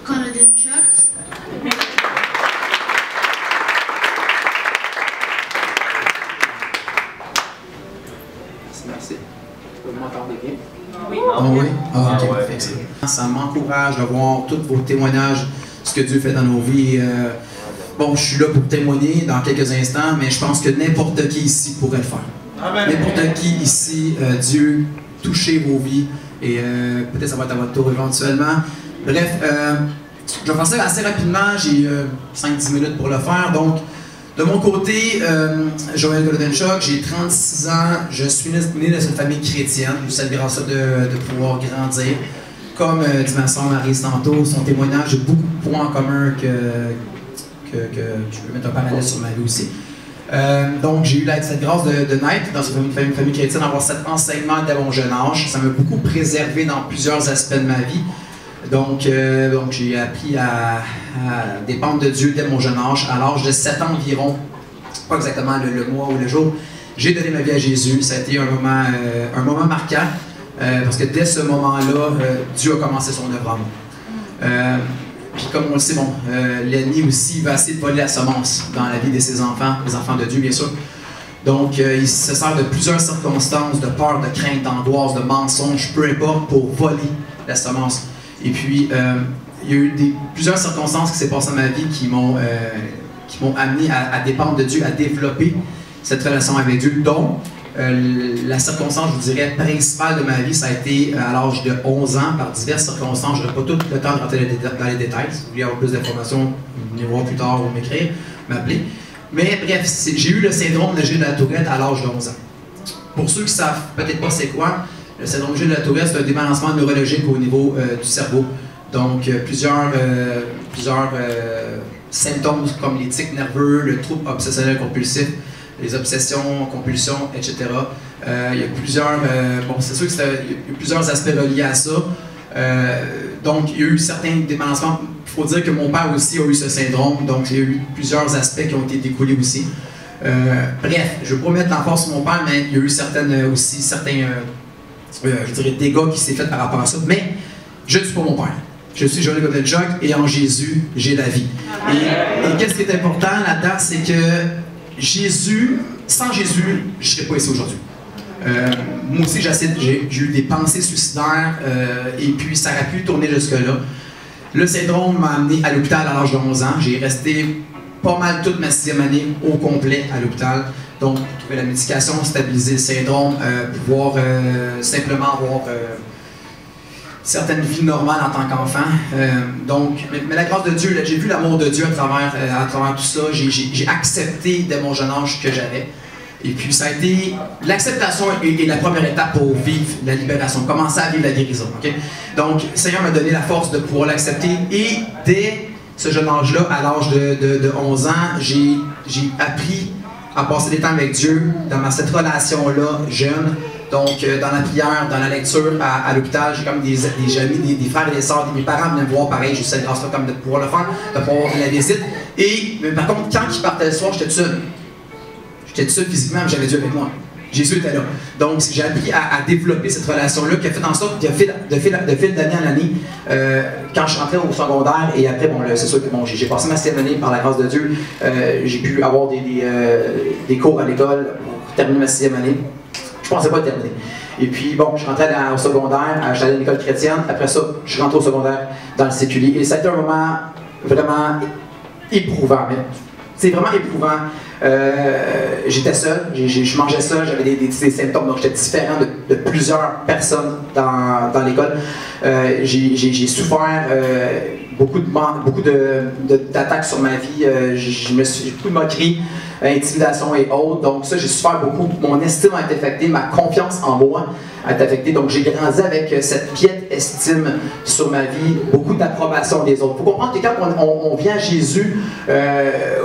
Conadenchuk. Merci. Vous m'entendez bien? Oui. Ah oui? Ah, ok, parfait. Ça m'encourage de voir tous vos témoignages, ce que Dieu fait dans nos vies. Bon, je suis là pour témoigner dans quelques instants, mais je pense que n'importe qui ici pourrait le faire. N'importe qui ici, Dieu, touchez vos vies et peut-être ça va être à votre tour éventuellement. Bref, je vais faire ça assez rapidement, j'ai 5-10 minutes pour le faire. Donc, de mon côté, Joël Conadenchuk, j'ai 36 ans, je suis né dans une famille chrétienne, je suis grâce à ça de pouvoir grandir. Comme dit ma soeur Marie tantôt, son témoignage a beaucoup de points en commun que je peux mettre un parallèle sur ma vie aussi. Donc, j'ai eu cette grâce de naître dans une famille chrétienne, d'avoir cet enseignement dès mon jeune âge. Ça m'a beaucoup préservé dans plusieurs aspects de ma vie. Donc j'ai appris à dépendre de Dieu dès mon jeune âge. À l'âge de 7 ans environ, pas exactement le mois ou le jour, j'ai donné ma vie à Jésus. Ça a été un moment marquant, parce que dès ce moment-là, Dieu a commencé son œuvre en moi. Puis comme on le sait, l'ennemi aussi va essayer de voler la semence dans la vie de ses enfants, les enfants de Dieu bien sûr. Donc il se sert de plusieurs circonstances, de peur, de crainte, d'angoisse, de mensonges, peu importe, pour voler la semence. Et puis il y a eu plusieurs circonstances qui s'est passées dans ma vie qui m'ont amené à dépendre de Dieu, à développer cette relation avec Dieu, dont la circonstance, je vous dirais, principale de ma vie, ça a été à l'âge de 11 ans, par diverses circonstances. Je n'aurai pas tout le temps de rentrer dans les détails. Si vous voulez avoir plus d'informations, venez voir plus tard ou m'écrire, m'appeler. Mais bref, j'ai eu le syndrome de Gilles de la Tourette à l'âge de 11 ans. Pour ceux qui ne savent peut-être pas c'est quoi, le syndrome de Gilles de la Tourette, c'est un débalancement neurologique au niveau du cerveau. Donc, plusieurs symptômes comme les tics nerveux, le trouble obsessionnel compulsif, les obsessions, compulsions, etc. Il y a plusieurs, bon, c'est sûr qu'il y a plusieurs aspects reliés à ça. Donc, il y a eu certains débalancements. Il faut dire que mon père aussi a eu ce syndrome, donc il y a eu plusieurs aspects qui ont été découlés aussi. Bref, je ne veux pas mettre l'emphase sur mon père, mais il y a eu certains je dirais, dégâts qui s'est fait par rapport à ça. Mais je ne suis pas mon père. Je suis Joël Godel-Jock et en Jésus, j'ai la vie. Et qu'est-ce qui est important là-dedans, c'est que Jésus, sans Jésus, je ne serais pas ici aujourd'hui. Moi aussi, j'ai eu des pensées suicidaires et puis ça aurait pu tourner jusque-là. Le syndrome m'a amené à l'hôpital à l'âge de 11 ans. J'ai resté pas mal toute ma 6e année au complet à l'hôpital. Donc, trouver la médication, stabiliser le syndrome, pouvoir simplement avoir certaines vies normales en tant qu'enfant. Mais la grâce de Dieu, j'ai vu l'amour de Dieu à travers tout ça. J'ai accepté dès mon jeune âge que j'avais. Et puis ça a été... L'acceptation est la première étape pour vivre la libération, commencer à vivre la guérison. Okay? Donc, le Seigneur m'a donné la force de pouvoir l'accepter. Et dès ce jeune âge-là, à l'âge de 11 ans, j'ai appris à passer des temps avec Dieu dans cette relation-là, jeune. Donc, dans la prière, dans la lecture, à l'hôpital, j'ai comme des amis, des frères et des sœurs, mes parents venaient me voir pareil, j'ai eu cette grâce-là comme de pouvoir le faire, de pouvoir la visite. Mais par contre, quand ils partaient le soir, j'étais tout seul. J'étais tout seul physiquement, mais j'avais Dieu avec moi. Jésus était là. Donc, j'ai appris à développer cette relation-là qui a fait en sorte, de fil d'année en année, quand je suis rentré au secondaire, et après, bon, c'est sûr que bon, j'ai passé ma 6e année par la grâce de Dieu, j'ai pu avoir des cours à l'école pour terminer ma 6e année. Je pensais pas terminer. Et puis, bon, je rentrais au secondaire, j'étais allé à l'école chrétienne. Après ça, je suis rentré au secondaire dans le séculier. Et ça a été un moment vraiment éprouvant. C'est vraiment éprouvant. J'étais seul, je mangeais seul, j'avais des symptômes, donc j'étais différent de plusieurs personnes dans l'école. J'ai souffert beaucoup d'attaques sur ma vie, j'ai beaucoup de moqueries, intimidation et autres. Donc ça, j'ai souffert beaucoup. Mon estime a été affectée, ma confiance en moi a été affectée. Donc j'ai grandi avec cette piètre estime sur ma vie, beaucoup d'approbation des autres. Il faut comprendre que quand on vient à Jésus,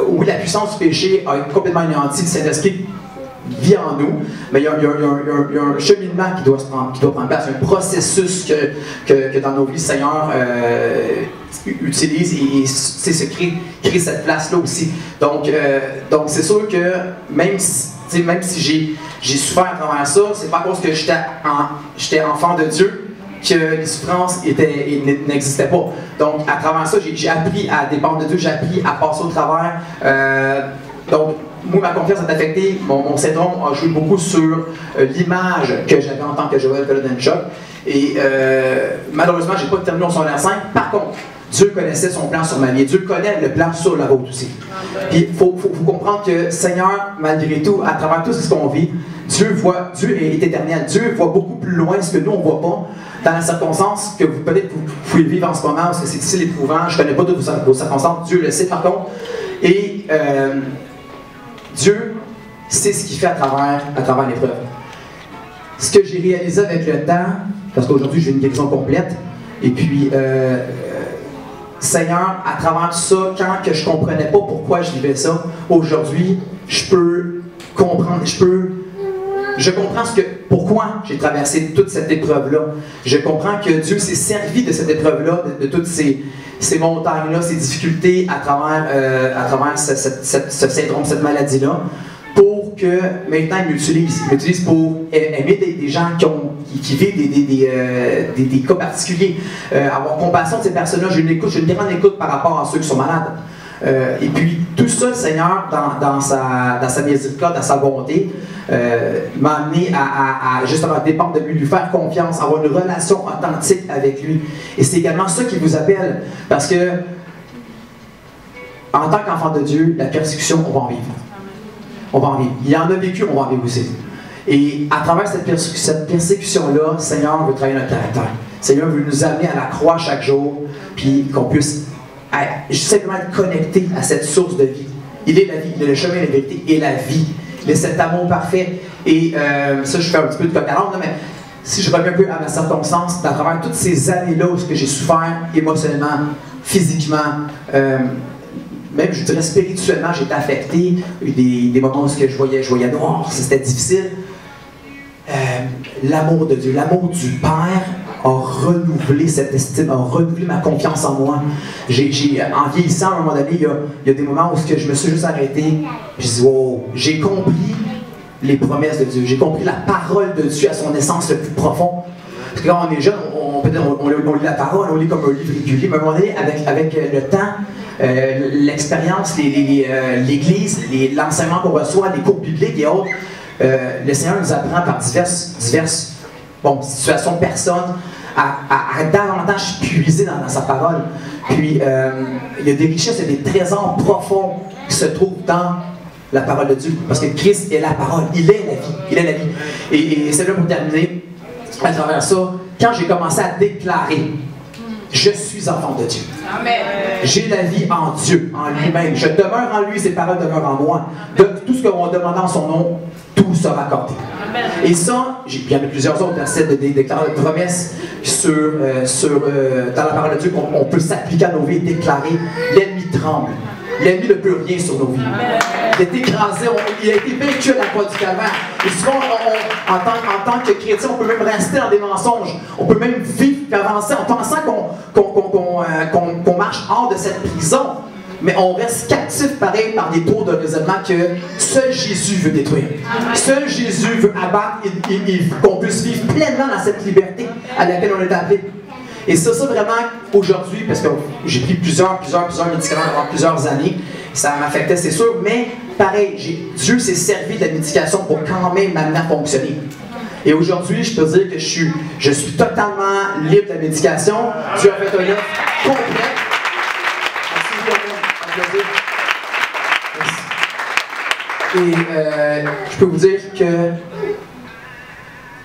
où la puissance du péché a été complètement anéantie, le Saint-Esprit vit en nous, mais il y a un cheminement qui doit prendre place, un processus que dans nos vies, le Seigneur utilise et crée cette place-là aussi. Donc c'est sûr que même si j'ai souffert à travers ça, c'est pas à cause que j'étais enfant de Dieu que les souffrances n'existaient pas. Donc à travers ça, j'ai appris à dépendre de Dieu, j'ai appris à passer au travers. Donc moi, ma confiance est affectée, mon syndrome a joué beaucoup sur l'image que j'avais en tant que Joël Godel-Jock. Et malheureusement, je n'ai pas terminé au secondaire 5. Par contre, Dieu connaissait son plan sur ma vie. Dieu connaît le plan sur la vôtre aussi. Puis il faut comprendre que Seigneur, malgré tout, à travers tout ce qu'on vit, Dieu est éternel. Dieu voit beaucoup plus loin ce que nous, on ne voit pas. Dans la circonstance que peut-être vous pouvez vivre en ce moment, parce que c'est difficile, éprouvant, je ne connais pas toutes vos circonstances, Dieu le sait par contre. Et Dieu sait ce qu'il fait à travers l'épreuve. Ce que j'ai réalisé avec le temps, parce qu'aujourd'hui j'ai une guérison complète, et puis Seigneur, à travers tout ça, quand que je ne comprenais pas pourquoi je vivais ça, aujourd'hui, je peux comprendre, je comprends pourquoi j'ai traversé toute cette épreuve-là. Je comprends que Dieu s'est servi de cette épreuve-là, de toutes ces montagnes-là, ces difficultés à travers ce syndrome, cette maladie-là, pour que maintenant il m'utilise pour aimer des gens qui vivent des cas particuliers, avoir compassion de ces personnes-là. J'ai une grande écoute par rapport à ceux qui sont malades. Et puis, tout ça, le Seigneur, dans sa miséricorde, dans sa bonté, m'a amené à justement dépendre de lui faire confiance, avoir une relation authentique avec lui. Et c'est également ça qui vous appelle, parce que en tant qu'enfant de Dieu, la persécution, on va en vivre. On va en vivre. Il y en a vécu, on va en vivre aussi. Et à travers cette persécution-là, le Seigneur veut travailler notre caractère. Le Seigneur veut nous amener à la croix chaque jour, puis qu'on puisse simplement être connecté à cette source de vie. Il est la vie, il est le chemin, la vérité et la vie. Il est cet amour parfait. Et ça, je fais un petit peu de coq à l'âne, mais si je reviens un peu à ma circonstance, à travers toutes ces années-là où j'ai souffert émotionnellement, physiquement, même je dirais spirituellement, j'ai été affecté. Il y a eu des moments où je voyais noir, c'était difficile. L'amour de Dieu, l'amour du Père a renouvelé cette estime, a renouvelé ma confiance en moi. En vieillissant, à un moment donné, il y a des moments où je me suis juste arrêté. Je dis, wow, j'ai compris les promesses de Dieu, j'ai compris la parole de Dieu à son essence le plus profond. Parce que quand on est jeune, on lit la parole, on lit comme un livre régulier, mais à un moment donné, avec le temps, l'expérience, l'Église, l'enseignement qu'on reçoit, les cours bibliques et autres, le Seigneur nous apprend par diverses situations de personnes à davantage puiser dans sa parole. Puis, il y a des richesses et des trésors profonds qui se trouvent dans la parole de Dieu. Parce que Christ est la parole, il est la vie. Il est la vie. Et c'est là pour terminer, à travers ça, quand j'ai commencé à déclarer « Je suis enfant de Dieu ». J'ai la vie en Dieu, en lui-même. Je demeure en lui, ses paroles demeurent en moi. De tout ce qu'on demande en son nom, tout sera accordé. Et ça, il y en a plusieurs autres versets de promesses dans la parole de Dieu qu'on peut s'appliquer à nos vies et déclarer. L'ennemi tremble. L'ennemi ne peut rien sur nos vies. Il est écrasé, il a été vaincu à la croix du calvaire. Et souvent, en tant que chrétien, on peut même rester dans des mensonges. On peut même vivre et avancer en pensant qu'on marche hors de cette prison. Mais on reste captif pareil par des tours de raisonnement que seul Jésus veut détruire. Seul Jésus veut abattre et qu'on puisse vivre pleinement dans cette liberté à laquelle on est appelé. Et ça vraiment, aujourd'hui, parce que j'ai pris plusieurs médicaments pendant plusieurs années, ça m'affectait, c'est sûr, mais pareil, Dieu s'est servi de la médication pour quand même m'amener à fonctionner. Et aujourd'hui, je peux dire que je suis totalement libre de la médication. Dieu a fait un œuvre complète. Et je peux vous dire que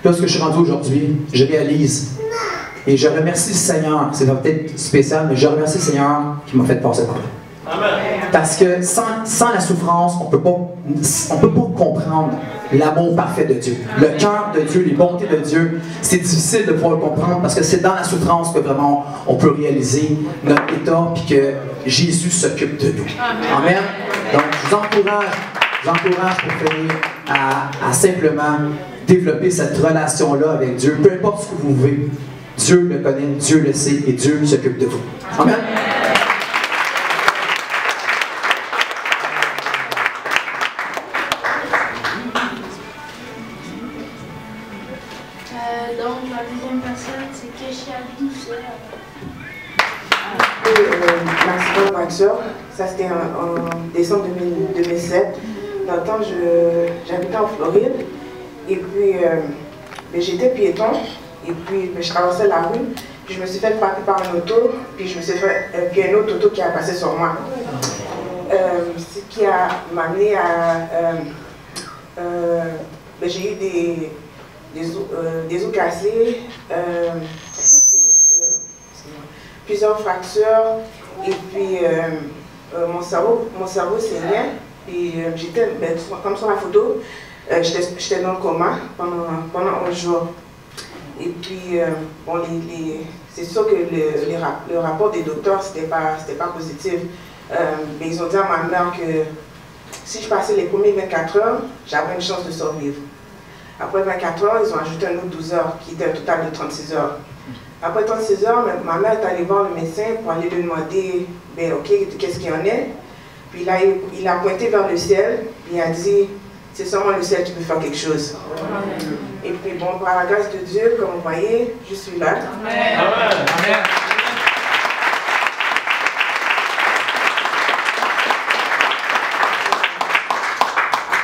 là, ce que je suis rendu aujourd'hui, je réalise. Et je remercie le Seigneur, c'est peut-être spécial, mais je remercie le Seigneur qui m'a fait passer par là. Parce que sans la souffrance, on ne peut pas comprendre l'amour parfait de Dieu. Le cœur de Dieu, les bontés de Dieu, c'est difficile de pouvoir le comprendre parce que c'est dans la souffrance que vraiment on peut réaliser notre état et que Jésus s'occupe de nous. Amen. Donc, je vous encourage pour finir à simplement développer cette relation-là avec Dieu. Peu importe ce que vous vivez, Dieu le connaît, Dieu le sait et Dieu s'occupe de vous. Amen. Donc, la deuxième personne, c'est Kesha Doucet. Ma seconde voiture, ça c'était en décembre 2007. Dans le temps, j'habitais en Floride. Et puis, j'étais piéton. Et puis, je traversais la rue. Puis, je me suis fait frapper par une auto. Puis, puis une autre auto qui a passé sur moi. Ce qui a m'amené à... j'ai eu des os cassés, plusieurs fractures, et puis mon cerveau saignait, puis j'étais, comme sur la photo, j'étais dans le coma pendant 11 jours. Et puis, c'est sûr que le rapport des docteurs, c'était pas positif. Mais ils ont dit à ma mère que si je passais les premières 24 heures, j'avais une chance de survivre. Après 24 heures, ils ont ajouté un autre 12 heures, qui était un total de 36 heures. Après 36 heures, ma mère est allée voir le médecin pour aller lui demander, ok, qu'est-ce qu'il y en est. Puis là, il a pointé vers le ciel, puis il a dit, c'est seulement le ciel qui peut faire quelque chose. Et puis bon, par la grâce de Dieu, comme vous voyez, je suis là. Amen.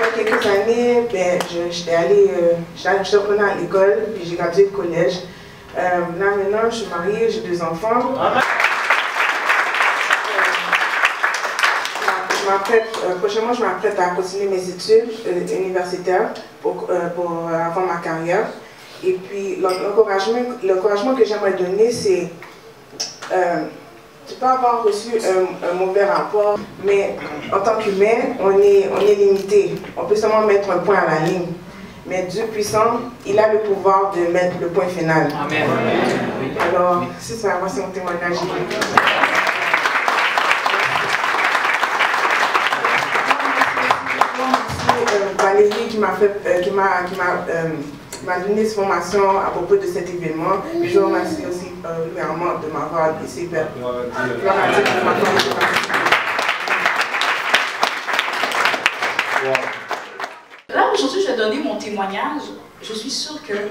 après quelques années, ben, j'étais retournée à l'école, puis j'ai gradué le collège. Là maintenant, je suis mariée, j'ai 2 enfants. Prochainement, je m'apprête à continuer mes études universitaires pour avoir ma carrière. Et puis, l'encouragement que j'aimerais donner, c'est tu peux avoir reçu un mauvais rapport, mais en tant qu'humain, on est limité. On peut seulement mettre un point à la ligne. Mais Dieu puissant, il a le pouvoir de mettre le point final. Amen. Alors, c'est ça, voici mon témoignage. Valérie qui m'a donné cette formation à propos de cet événement. Et je remercie aussi vraiment de m'avoir laissé faire. Là, aujourd'hui, je vais donner mon témoignage. Je suis sûre qu'il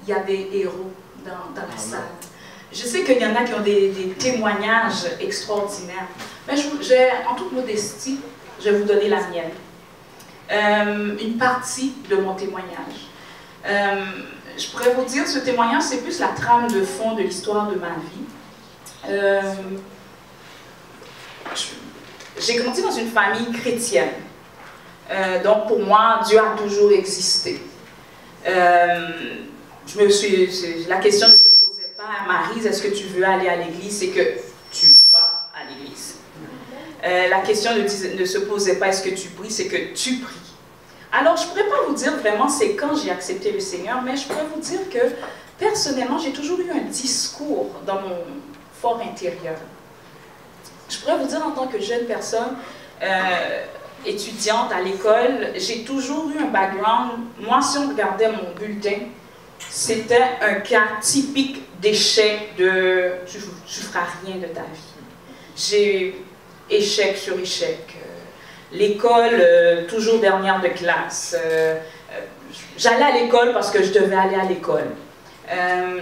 y a des héros dans la salle. Je sais qu'il y en a qui ont des témoignages extraordinaires. Mais en toute modestie, je vais vous donner la mienne. Une partie de mon témoignage. Je pourrais vous dire, ce témoignage, c'est plus la trame de fond de l'histoire de ma vie. J'ai grandi dans une famille chrétienne. Donc pour moi, Dieu a toujours existé. La question ne se posait pas à Maryse, est-ce que tu veux aller à l'église? C'est que tu vas à l'église. La question ne se posait pas, est-ce que tu pries? C'est que tu pries. Alors, je ne pourrais pas vous dire vraiment c'est quand j'ai accepté le Seigneur, mais je pourrais vous dire que, personnellement, j'ai toujours eu un discours dans mon fort intérieur. Je pourrais vous dire en tant que jeune personne, étudiante à l'école, j'ai toujours eu un background. Moi, si on regardait mon bulletin, c'était un cas typique d'échec de « tu ne feras rien de ta vie ». J'ai échec sur échec. L'école, toujours dernière de classe. J'allais à l'école parce que je devais aller à l'école.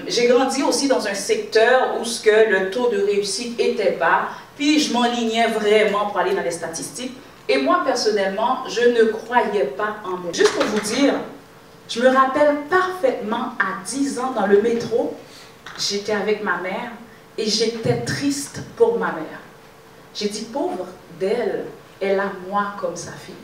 J'ai grandi aussi dans un secteur où le taux de réussite était bas, puis je m'enlignais vraiment pour aller dans les statistiques. Et moi, personnellement, je ne croyais pas en moi. Juste pour vous dire, je me rappelle parfaitement, à 10 ans, dans le métro, j'étais avec ma mère et j'étais triste pour ma mère. J'ai dit, pauvre d'elle, elle a moi comme sa fille.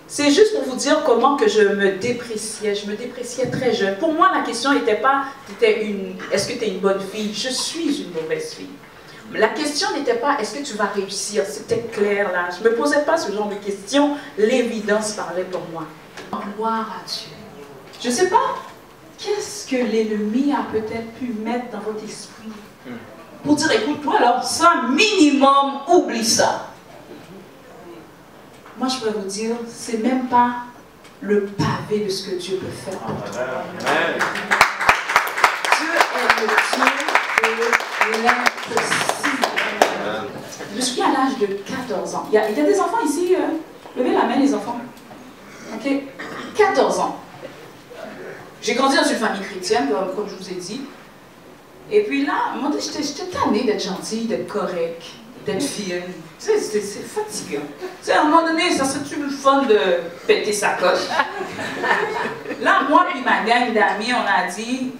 C'est juste pour vous dire comment que je me dépréciais. Je me dépréciais très jeune. Pour moi, la question n'était pas, est-ce que tu es une bonne fille? Je suis une mauvaise fille. La question n'était pas, est-ce que tu vas réussir? C'était clair là. Je ne me posais pas ce genre de questions. L'évidence parlait pour moi. Gloire à Dieu. Je ne sais pas, qu'est-ce que l'ennemi a peut-être pu mettre dans votre esprit pour dire, écoute-toi, alors ça, minimum, oublie ça. Moi, je pourrais vous dire, c'est même pas le pavé de ce que Dieu peut faire pour toi. Dieu est le Dieu de l'impossible. Je me souviens à l'âge de 14 ans. Il y a des enfants ici, levez la main les enfants. Ok, 14 ans. J'ai grandi dans une famille chrétienne, comme je vous ai dit. Et puis là, moi, j'étais tannée d'être gentille, d'être correcte, d'être fine. C'est fatigant. À un moment donné, ça serait-tu le fun de péter sa coche? Là, moi et ma gang d'amis, on a dit,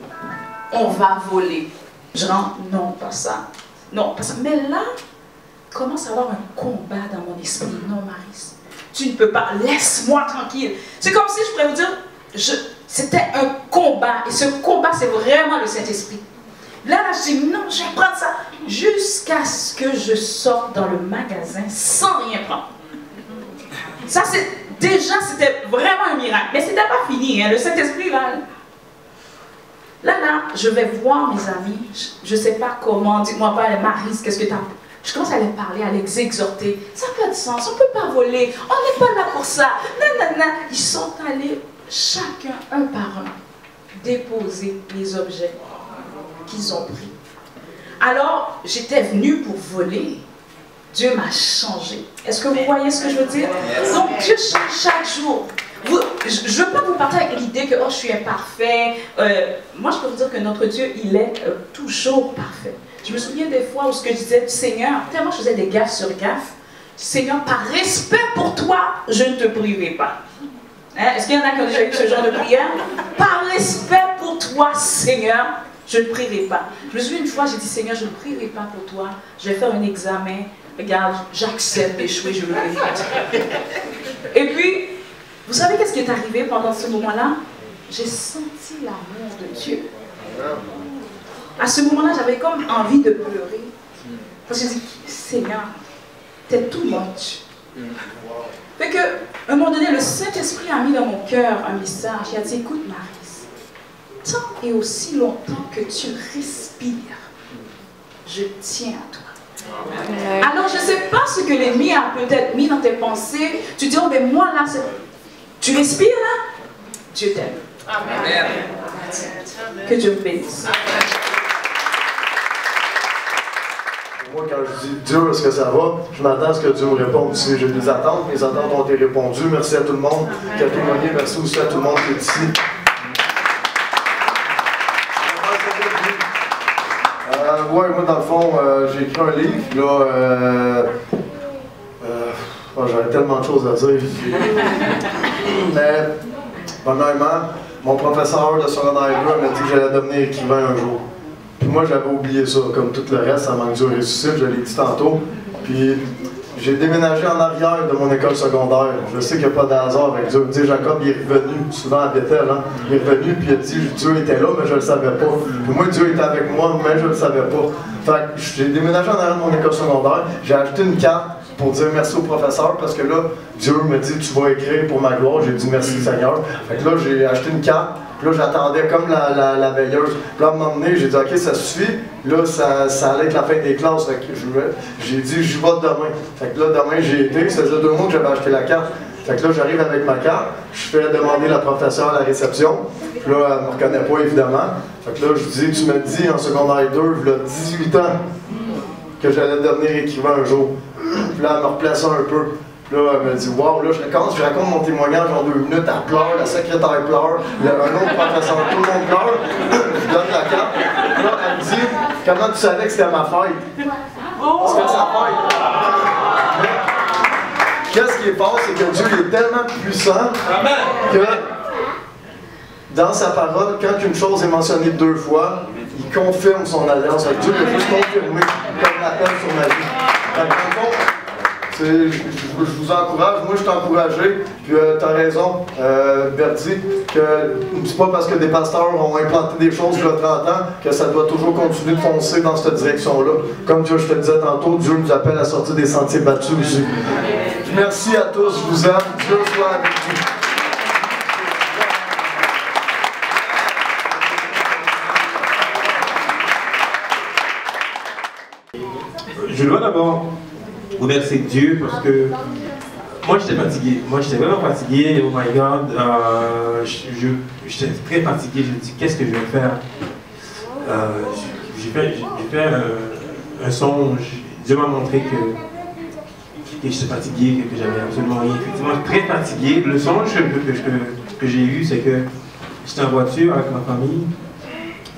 on va voler. Je rentre, non, pas ça. Non, pas ça. Mais là, commence à avoir un combat dans mon esprit. Non, Maryse, tu ne peux pas. Laisse-moi tranquille. C'est comme si je pourrais vous dire, c'était un combat. Et ce combat, c'est vraiment le Saint-Esprit. Là, je dis, non, je vais prendre ça. Jusqu'à ce que je sorte dans le magasin sans rien prendre. Ça, c'était vraiment un miracle. Mais c'était pas fini, hein. Le Saint-Esprit, là, je vais voir mes amis. Je ne sais pas comment. Dites-moi pas, Maryse, qu'est-ce que tu as... Je commence à les parler, à les exhorter. Ça n'a pas de sens, on ne peut pas voler. On n'est pas là pour ça. Nanana. Ils sont allés, chacun, un par un, déposer les objets qu'ils ont pris. Alors, j'étais venue pour voler. Dieu m'a changé. Est-ce que vous voyez ce que je veux dire? Donc, Dieu change chaque jour. Je ne veux pas vous partir avec l'idée que je suis imparfait. Moi, je peux vous dire que notre Dieu, il est toujours parfait. Je me souviens des fois où ce que je disais du Seigneur, tellement je faisais des gaffes sur gaffes, Seigneur, par respect pour toi, je ne te prierai pas. Hein? Est-ce qu'il y en a qui ont déjà eu ce genre de prière? Par respect pour toi, Seigneur, je ne prierai pas. Je me souviens une fois, j'ai dit, Seigneur, je ne prierai pas pour toi. Je vais faire un examen. Regarde, j'accepte d'échouer, je le mérite. Et puis, vous savez qu'est-ce qui est arrivé pendant ce moment-là? J'ai senti l'amour de Dieu. À ce moment-là, j'avais comme envie de pleurer. Parce que j'ai dit, Seigneur, t'es too much. Fait que, à un moment donné, le Saint-Esprit a mis dans mon cœur un message. Il a dit, écoute, Maryse, tant et aussi longtemps que tu respires, je tiens à toi. Alors, je ne sais pas ce que l'ennemi a peut-être mis dans tes pensées. Tu dis, oh, mais moi, là, tu respires, là? Dieu t'aime. Amen. Que Dieu vous bénisse. Moi, quand je dis Dieu, est-ce que ça va, je m'attends à ce que Dieu me réponde. Si j'ai des attentes, mes attentes ont été répondues. Merci à tout le monde qui a témoigné. Merci aussi à tout le monde qui est ici. Ouais, moi, dans le fond, j'ai écrit un livre. Là, j'aurais tellement de choses à dire. Mais, premièrement, mon professeur de secondaire 2 m'a dit que j'allais devenir écrivain un jour. Puis moi, j'avais oublié ça, comme tout le reste, ça manque Dieu ressuscite, je l'ai dit tantôt. Puis j'ai déménagé en arrière de mon école secondaire. Je sais qu'il n'y a pas de hasard avec Dieu. Tu sais, Jacob, il est revenu, souvent à Bethel, hein? Il est revenu, puis il a dit, Dieu était là, mais je ne le savais pas. Puis moi, Dieu était avec moi, mais je ne le savais pas. Fait que j'ai déménagé en arrière de mon école secondaire, j'ai acheté une carte pour dire merci au professeur, parce que là, Dieu me dit, tu vas écrire pour ma gloire. J'ai dit merci Seigneur. Fait que là, j'ai acheté une carte. Puis là, j'attendais comme la veilleuse. Puis là, à un moment donné, j'ai dit, OK, ça suffit. Là, ça allait être la fin des classes. Fait que j'ai dit, j'y vais demain. Fait que là, demain, j'ai été. Ça faisait 2 mois que j'avais acheté la carte. Fait que là, j'arrive avec ma carte. Je fais demander la professeure à la réception. Puis là, elle ne me reconnaît pas, évidemment. Fait que là, je dis, tu m'as dit en secondaire 2, il y a 18 ans, que j'allais devenir écrivain un jour. Puis là, elle me replaçait un peu. Puis là, elle me dit, wow, là, je raconte mon témoignage en 2 minutes, elle pleure, la secrétaire pleure, un autre professeur, tout le monde pleure. Je donne la carte. Puis là, elle me dit, comment tu savais que c'était ma fête? Parce que sa fête. Mais, qu'est-ce qui est fort, c'est que Dieu est tellement puissant que dans sa parole, quand une chose est mentionnée 2 fois, il confirme son alliance avec Dieu. Il a juste confirmé comme l'appel sur ma vie. Dans le fond, je vous encourage, moi je suis encouragé, puis tu as raison, Bertie, que c'est pas parce que des pasteurs ont implanté des choses il y a 30 ans que ça doit toujours continuer de foncer dans cette direction-là. Comme je te disais tantôt, Dieu nous appelle à sortir des sentiers battus aussi. Merci à tous, je vous aime, Dieu soit avec vous. Je dois d'abord remercier Dieu parce que moi j'étais fatigué. Moi j'étais vraiment fatigué. Oh my God. J'étais très fatigué. Je me dis qu'est-ce que je vais faire. J'ai fait un songe. Dieu m'a montré que j'étais fatigué, que j'avais absolument rien. Effectivement, très fatigué. Le songe que j'ai eu, c'est que j'étais en voiture avec ma famille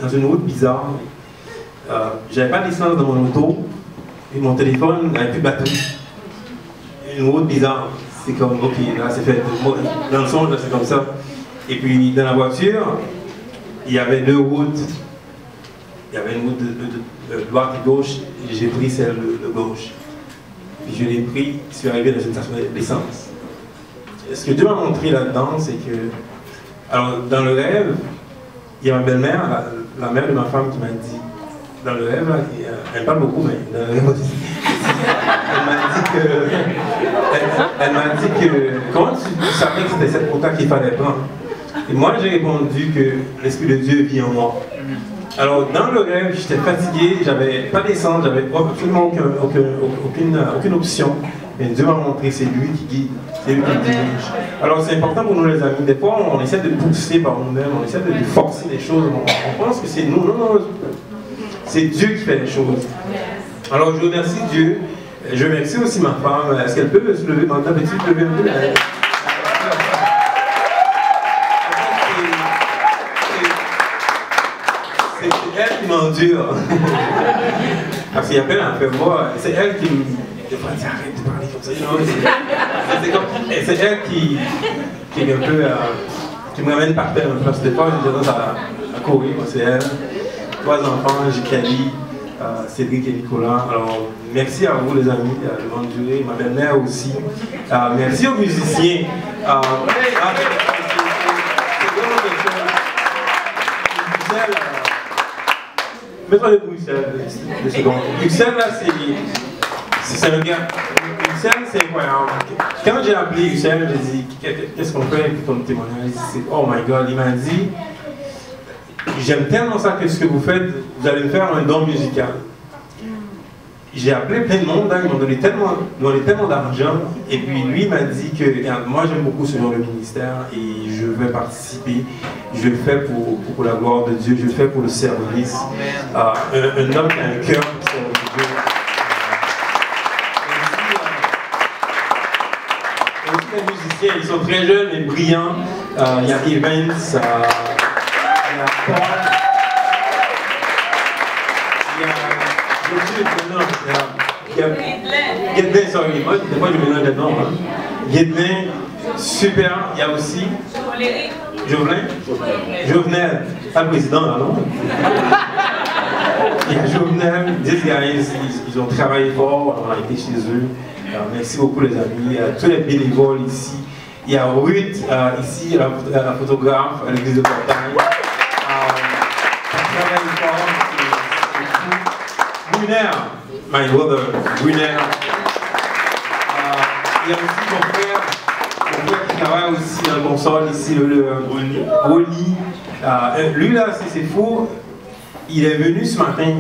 dans une route bizarre. J'avais pas d'essence dans mon auto. Et mon téléphone n'avait plus de batterie. Une route bizarre. C'est comme, ok, là c'est fait. Dans le songe, c'est comme ça. Et puis dans la voiture, il y avait 2 routes. Il y avait une route de droite et gauche. Et j'ai pris celle de gauche. Puis je l'ai pris, je suis arrivé dans une station d'essence. Ce que Dieu m'a montré là-dedans, c'est que. Alors, dans le rêve, il y a ma belle-mère, la mère de ma femme, qui m'a dit. Dans le rêve, là, elle parle beaucoup, mais dans le rêve, elle m'a dit que comment tu savais que c'était cette route qu'il fallait prendre? Et moi, j'ai répondu que l'Esprit de Dieu vit en moi. Alors, dans le rêve, j'étais fatigué, j'avais pas d'essence, j'avais absolument aucune option. Mais Dieu m'a montré, c'est lui qui guide, c'est lui qui dirige. Alors, c'est important pour nous, les amis. Des fois, on essaie de pousser par nous-mêmes, on essaie de forcer les choses, on pense que c'est nous. Non. C'est Dieu qui fait les choses. Alors je remercie Dieu. Je remercie aussi ma femme. Est-ce qu'elle peut se lever maintenant? Peux-tu te lever un peu? C'est elle qui m'endure. Parce qu'il y a plein à faire moi. C'est elle qui me dit arrête de parler comme ça. C'est elle qui est un peu. Qui me ramène par terre. Parce que des fois, j'ai tendance à courir. C'est elle. 3 enfants, j'ai Cali, Cédric et Nicolas. Alors, merci à vous, les amis, de longue durée, ma belle-mère aussi. Merci aux musiciens. Mettons le Bruxelles, 2 secondes. Bruxelles, là, c'est un gars. Bruxelles, c'est incroyable. Quand j'ai appelé Bruxelles, j'ai dit, qu'est-ce qu'on fait comme témoignage? Oh my God, il m'a dit, j'aime tellement ça que ce que vous faites, vous allez me faire un don musical. J'ai appelé plein de monde, hein, ils m'ont donné tellement d'argent, et puis lui m'a dit que, regarde, moi j'aime beaucoup ce genre de ministère, et je vais participer, je le fais pour la gloire de Dieu, je le fais pour le service. Un homme qui a un cœur pour servir Dieu. Aussi les musiciens, ils sont très jeunes et brillants. Il y a Evans, il y a Paul. Guédelin, sorry, moi je mélange les noms. Guédelin, super, il y a aussi Jovenel, pas le président là, non? Il y a Jovenel, 10 gars, ils ont travaillé fort, on a été chez eux. Merci beaucoup les amis, il y a tous les bénévoles ici. Il y a Ruth, ici, la photographe à l'église de Portail. Brunner, my brother, Brunner. Il y a aussi mon frère qui travaille aussi dans le console, ici, le Ronnie. Lui là, c'est fou, il est venu ce matin,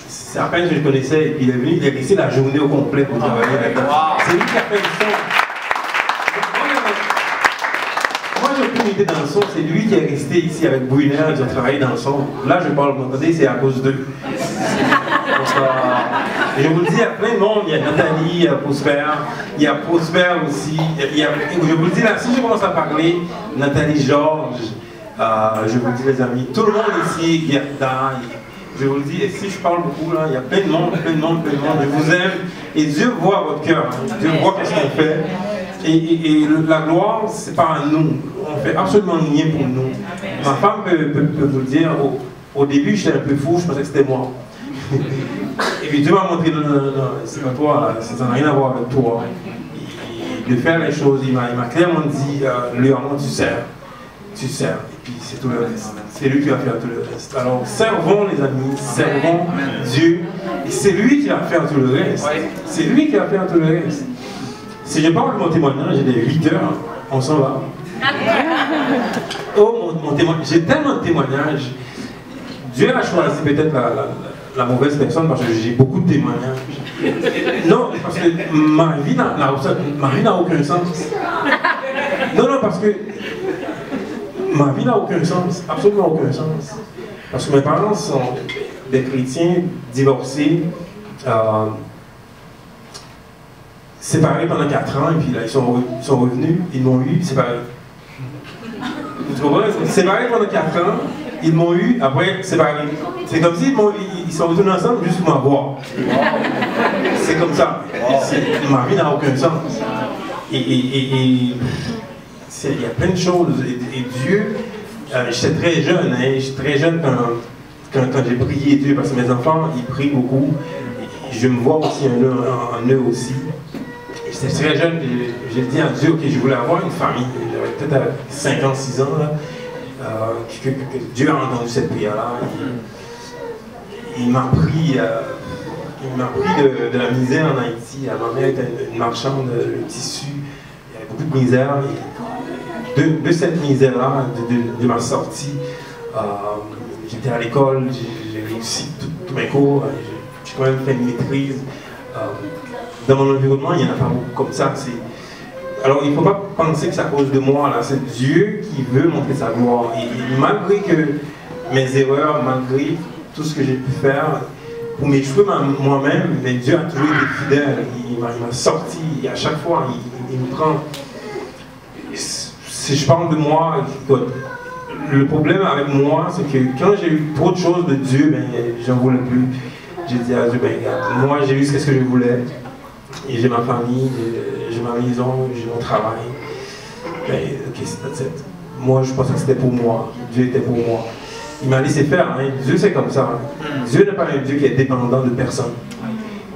c'est à peine que je le connaissais, et puis il est venu, il est resté la journée au complet pour travailler avec moi. C'est lui qui a fait le son. Moi j'ai pu m'aider dans le son, c'est lui qui est resté ici avec Brunner, ils ont travaillé dans le son. Là je parle, vous entendez, c'est à cause d'eux. Je vous le dis, il y a plein de monde, il y a Nathalie, il y a Prosper aussi, je vous le dis là, si je commence à parler, Nathalie Georges, je vous le dis les amis, tout le monde ici, Gerda, je vous le dis, et si je parle beaucoup là, il y a plein de monde, je vous aime, et Dieu voit votre cœur, Dieu voit qu'est-ce qu'on fait, et la gloire, c'est pas à nous, on fait absolument rien pour nous. Ma femme peut vous le dire, au début j'étais un peu fou, je pensais que c'était moi. Et puis Dieu m'a montré, non, c'est pas toi, ça n'a rien à voir avec toi. Et de faire les choses, il m'a clairement dit, Léon, tu sers. Et puis c'est tout le reste. C'est lui qui va faire tout le reste. Alors servons les amis, servons Dieu. Et c'est lui qui va faire tout le reste. C'est lui qui va faire tout le reste. Si je parle de mon témoignage, j'ai des 8 heures, on s'en va. Oh mon témoignage, j'ai tellement de témoignages. Dieu a choisi peut-être la mauvaise personne parce que j'ai beaucoup de témoignages. Non, parce que ma vie n'a aucun sens. Non, parce que ma vie n'a aucun sens, absolument aucun sens. Parce que mes parents sont des chrétiens divorcés, séparés pendant 4 ans, et puis là ils sont revenus, ils m'ont eu séparés. Vous comprenez? Séparés pendant 4 ans, ils m'ont eu, après séparés. C'est comme s'ils sont retournés ensemble juste pour m'avoir. C'est comme ça. Ma vie n'a aucun sens. Il y a plein de choses. Et Dieu, j'étais très jeune, hein, j'étais très jeune quand j'ai prié Dieu, parce que mes enfants, ils prient beaucoup. Et je me vois aussi en eux aussi. J'étais très jeune, j'ai dit à Dieu, ok, je voulais avoir une famille. J'avais peut-être 5 ans, 6 ans, là, que Dieu a entendu cette prière-là. Il m'a pris de la misère en Haïti. Ma mère était une marchande de tissu. Il y avait beaucoup de misère. Et de cette misère-là, de ma sortie, j'étais à l'école, j'ai réussi tous mes cours. J'ai quand même fait une maîtrise. Dans mon environnement, il n'y en a pas beaucoup comme ça. Alors, il ne faut pas penser que c'est à cause de moi, c'est Dieu qui veut montrer sa gloire. Et malgré que mes erreurs, malgré tout ce que j'ai pu faire, pour m'échouer moi-même, mais Dieu a toujours été fidèle. Il m'a sorti, et à chaque fois, il me prend. Si je parle de moi, le problème avec moi, c'est que quand j'ai eu trop de choses de Dieu, ben, j'en voulais plus. J'ai dit à Dieu, ben, regarde, moi j'ai eu ce que je voulais. et j'ai ma famille, j'ai ma maison, j'ai mon travail. Ben, ok, c'est it. Moi, je pensais que c'était pour moi. Dieu était pour moi. Il m'a laissé faire. Hein. Dieu, c'est comme ça. Hein. Dieu n'est pas un Dieu qui est dépendant de personne.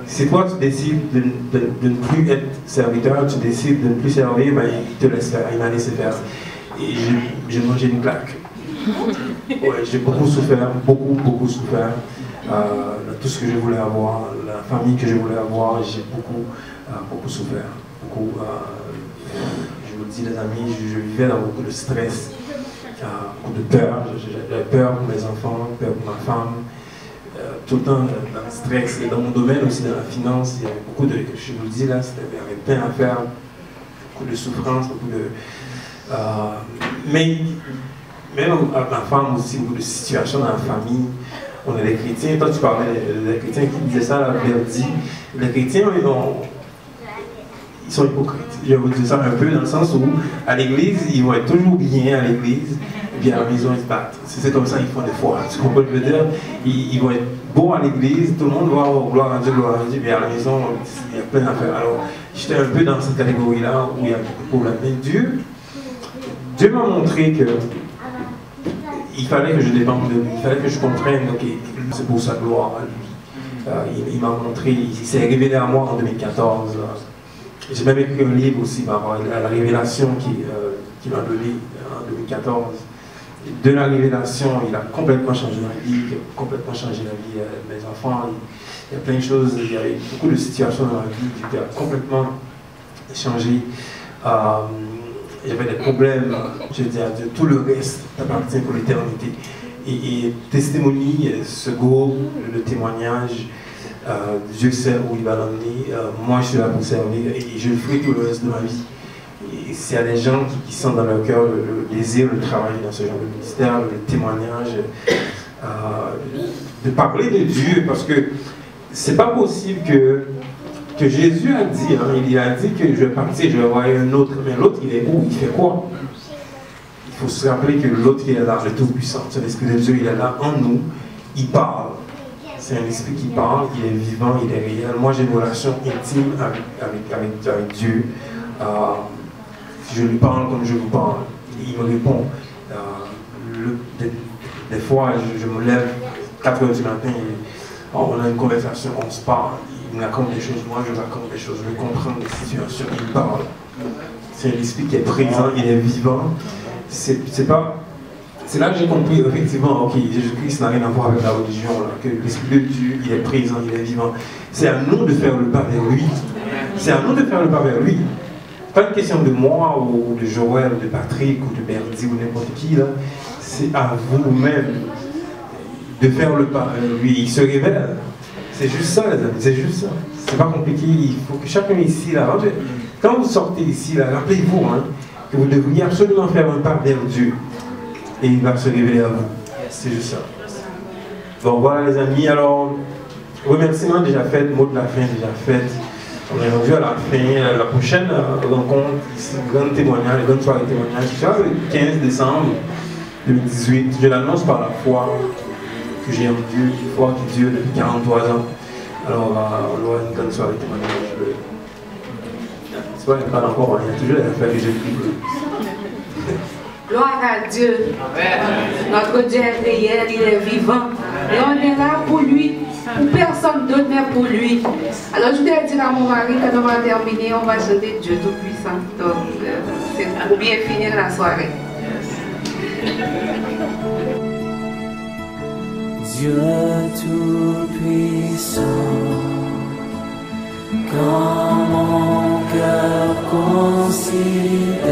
Si toi, tu décides de ne plus être serviteur, tu décides de ne plus servir, ben, il te laisse faire. Il m'a laissé faire. Et j'ai mangé une claque. Ouais, j'ai beaucoup souffert, beaucoup souffert. Tout ce que je voulais avoir, la famille que je voulais avoir, j'ai beaucoup souffert. Je vous le dis, les amis, je vivais dans beaucoup de stress, beaucoup de peur. J'avais peur pour mes enfants, peur pour ma femme, tout le temps dans le stress. Et dans mon domaine aussi, dans la finance, il y avait beaucoup de, je vous le dis là, il y avait plein à faire, beaucoup de souffrance, beaucoup de... mais même avec ma femme aussi, beaucoup de situations dans la famille. On est des chrétiens, toi tu parlais des chrétiens qui disaient ça, Verdi. Les chrétiens, ils sont hypocrites. Je vais vous dire ça un peu dans le sens où, à l'église, ils vont être toujours bien à l'église, et puis à la maison, ils se battent. C'est comme ça qu'ils font des fois. Tu comprends ce que je veux dire? Ils vont être bons à l'église, tout le monde va avoir gloire à Dieu, mais à la maison, il y a plein d'affaires. Alors, j'étais un peu dans cette catégorie-là où il y a beaucoup de problèmes. Mais Dieu m'a montré que il fallait que je dépende de lui, il fallait que je comprenne, ok, c'est pour sa gloire à lui. Il m'a montré, il s'est révélé à moi en 2014. J'ai même écrit un livre aussi par rapport à la révélation qu'il m'a donnée en 2014. De la révélation, il a complètement changé ma vie, il a complètement changé la vie de mes enfants. Il y a plein de choses, il y a eu beaucoup de situations dans ma vie qui ont complètement changé. J'avais des problèmes, je dis à Dieu, tout le reste t'appartient pour l'éternité. Et testimony, ce groupe, le témoignage, Dieu sait où il va l'emmener. Moi, je suis là pour servir et je le ferai tout le reste de ma vie. Et s'il y a des gens qui sentent dans leur cœur le désir de travailler dans ce genre de ministère, le témoignage, de parler de Dieu, parce que c'est pas possible que Jésus a dit, hein, il a dit que je vais partir, je vais envoyer un autre, mais l'autre il est où? Il fait quoi? Il faut se rappeler que l'autre il est là, le Tout-Puissant, c'est l'Esprit de Dieu, il est là en nous, il parle. C'est un esprit qui parle, il est vivant, il est réel. Moi j'ai une relation intime avec Dieu. Je lui parle comme je vous parle, il me répond. Des fois je me lève 4 h du matin, on a une conversation, on se parle. Il me raconte des choses, moi je raconte des choses, je comprends des situations, il parle. C'est un esprit qui est présent, il est vivant. C'est là que j'ai compris, effectivement, ok, Jésus-Christ n'a rien à voir avec la religion, là, que l'Esprit de Dieu, il est présent, il est vivant. C'est à nous de faire le pas vers lui. C'est à nous de faire le pas vers lui. Pas une question de moi, ou de Joël, ou de Patrick, ou de Berdi, ou n'importe qui, là. C'est à vous-même de faire le pas vers lui. Il se révèle. C'est juste ça, les amis, c'est juste ça. C'est pas compliqué, il faut que chacun ici, là, quand vous sortez ici, là, rappelez-vous hein, que vous devriez absolument faire un pas vers Dieu. Et il va se révéler à vous. C'est juste ça. Bon, voilà les amis, alors, remerciement déjà fait, mot de la fin déjà fait. On est rendu à la fin, la prochaine rencontre, ici, grand témoignage, grande soirée témoignage, c'est le 15 décembre 2018. Je l'annonce par la foi que j'ai en Dieu, une foi qui dure depuis 43 ans. Alors, on aura une grande soirée témoignage. C'est pas, il n'y a pas encore, il y a toujours des affaires que j'ai prises. Gloire à Dieu. Notre Dieu est réel, il est vivant. Et on est là pour lui, pour personne d'autre, mais pour lui. Alors je voudrais dire à mon mari, quand on va terminer, on va chanter Dieu Tout-Puissant. Donc, c'est pour bien finir la soirée. Dieu Tout-Puissant, quand mon cœur concile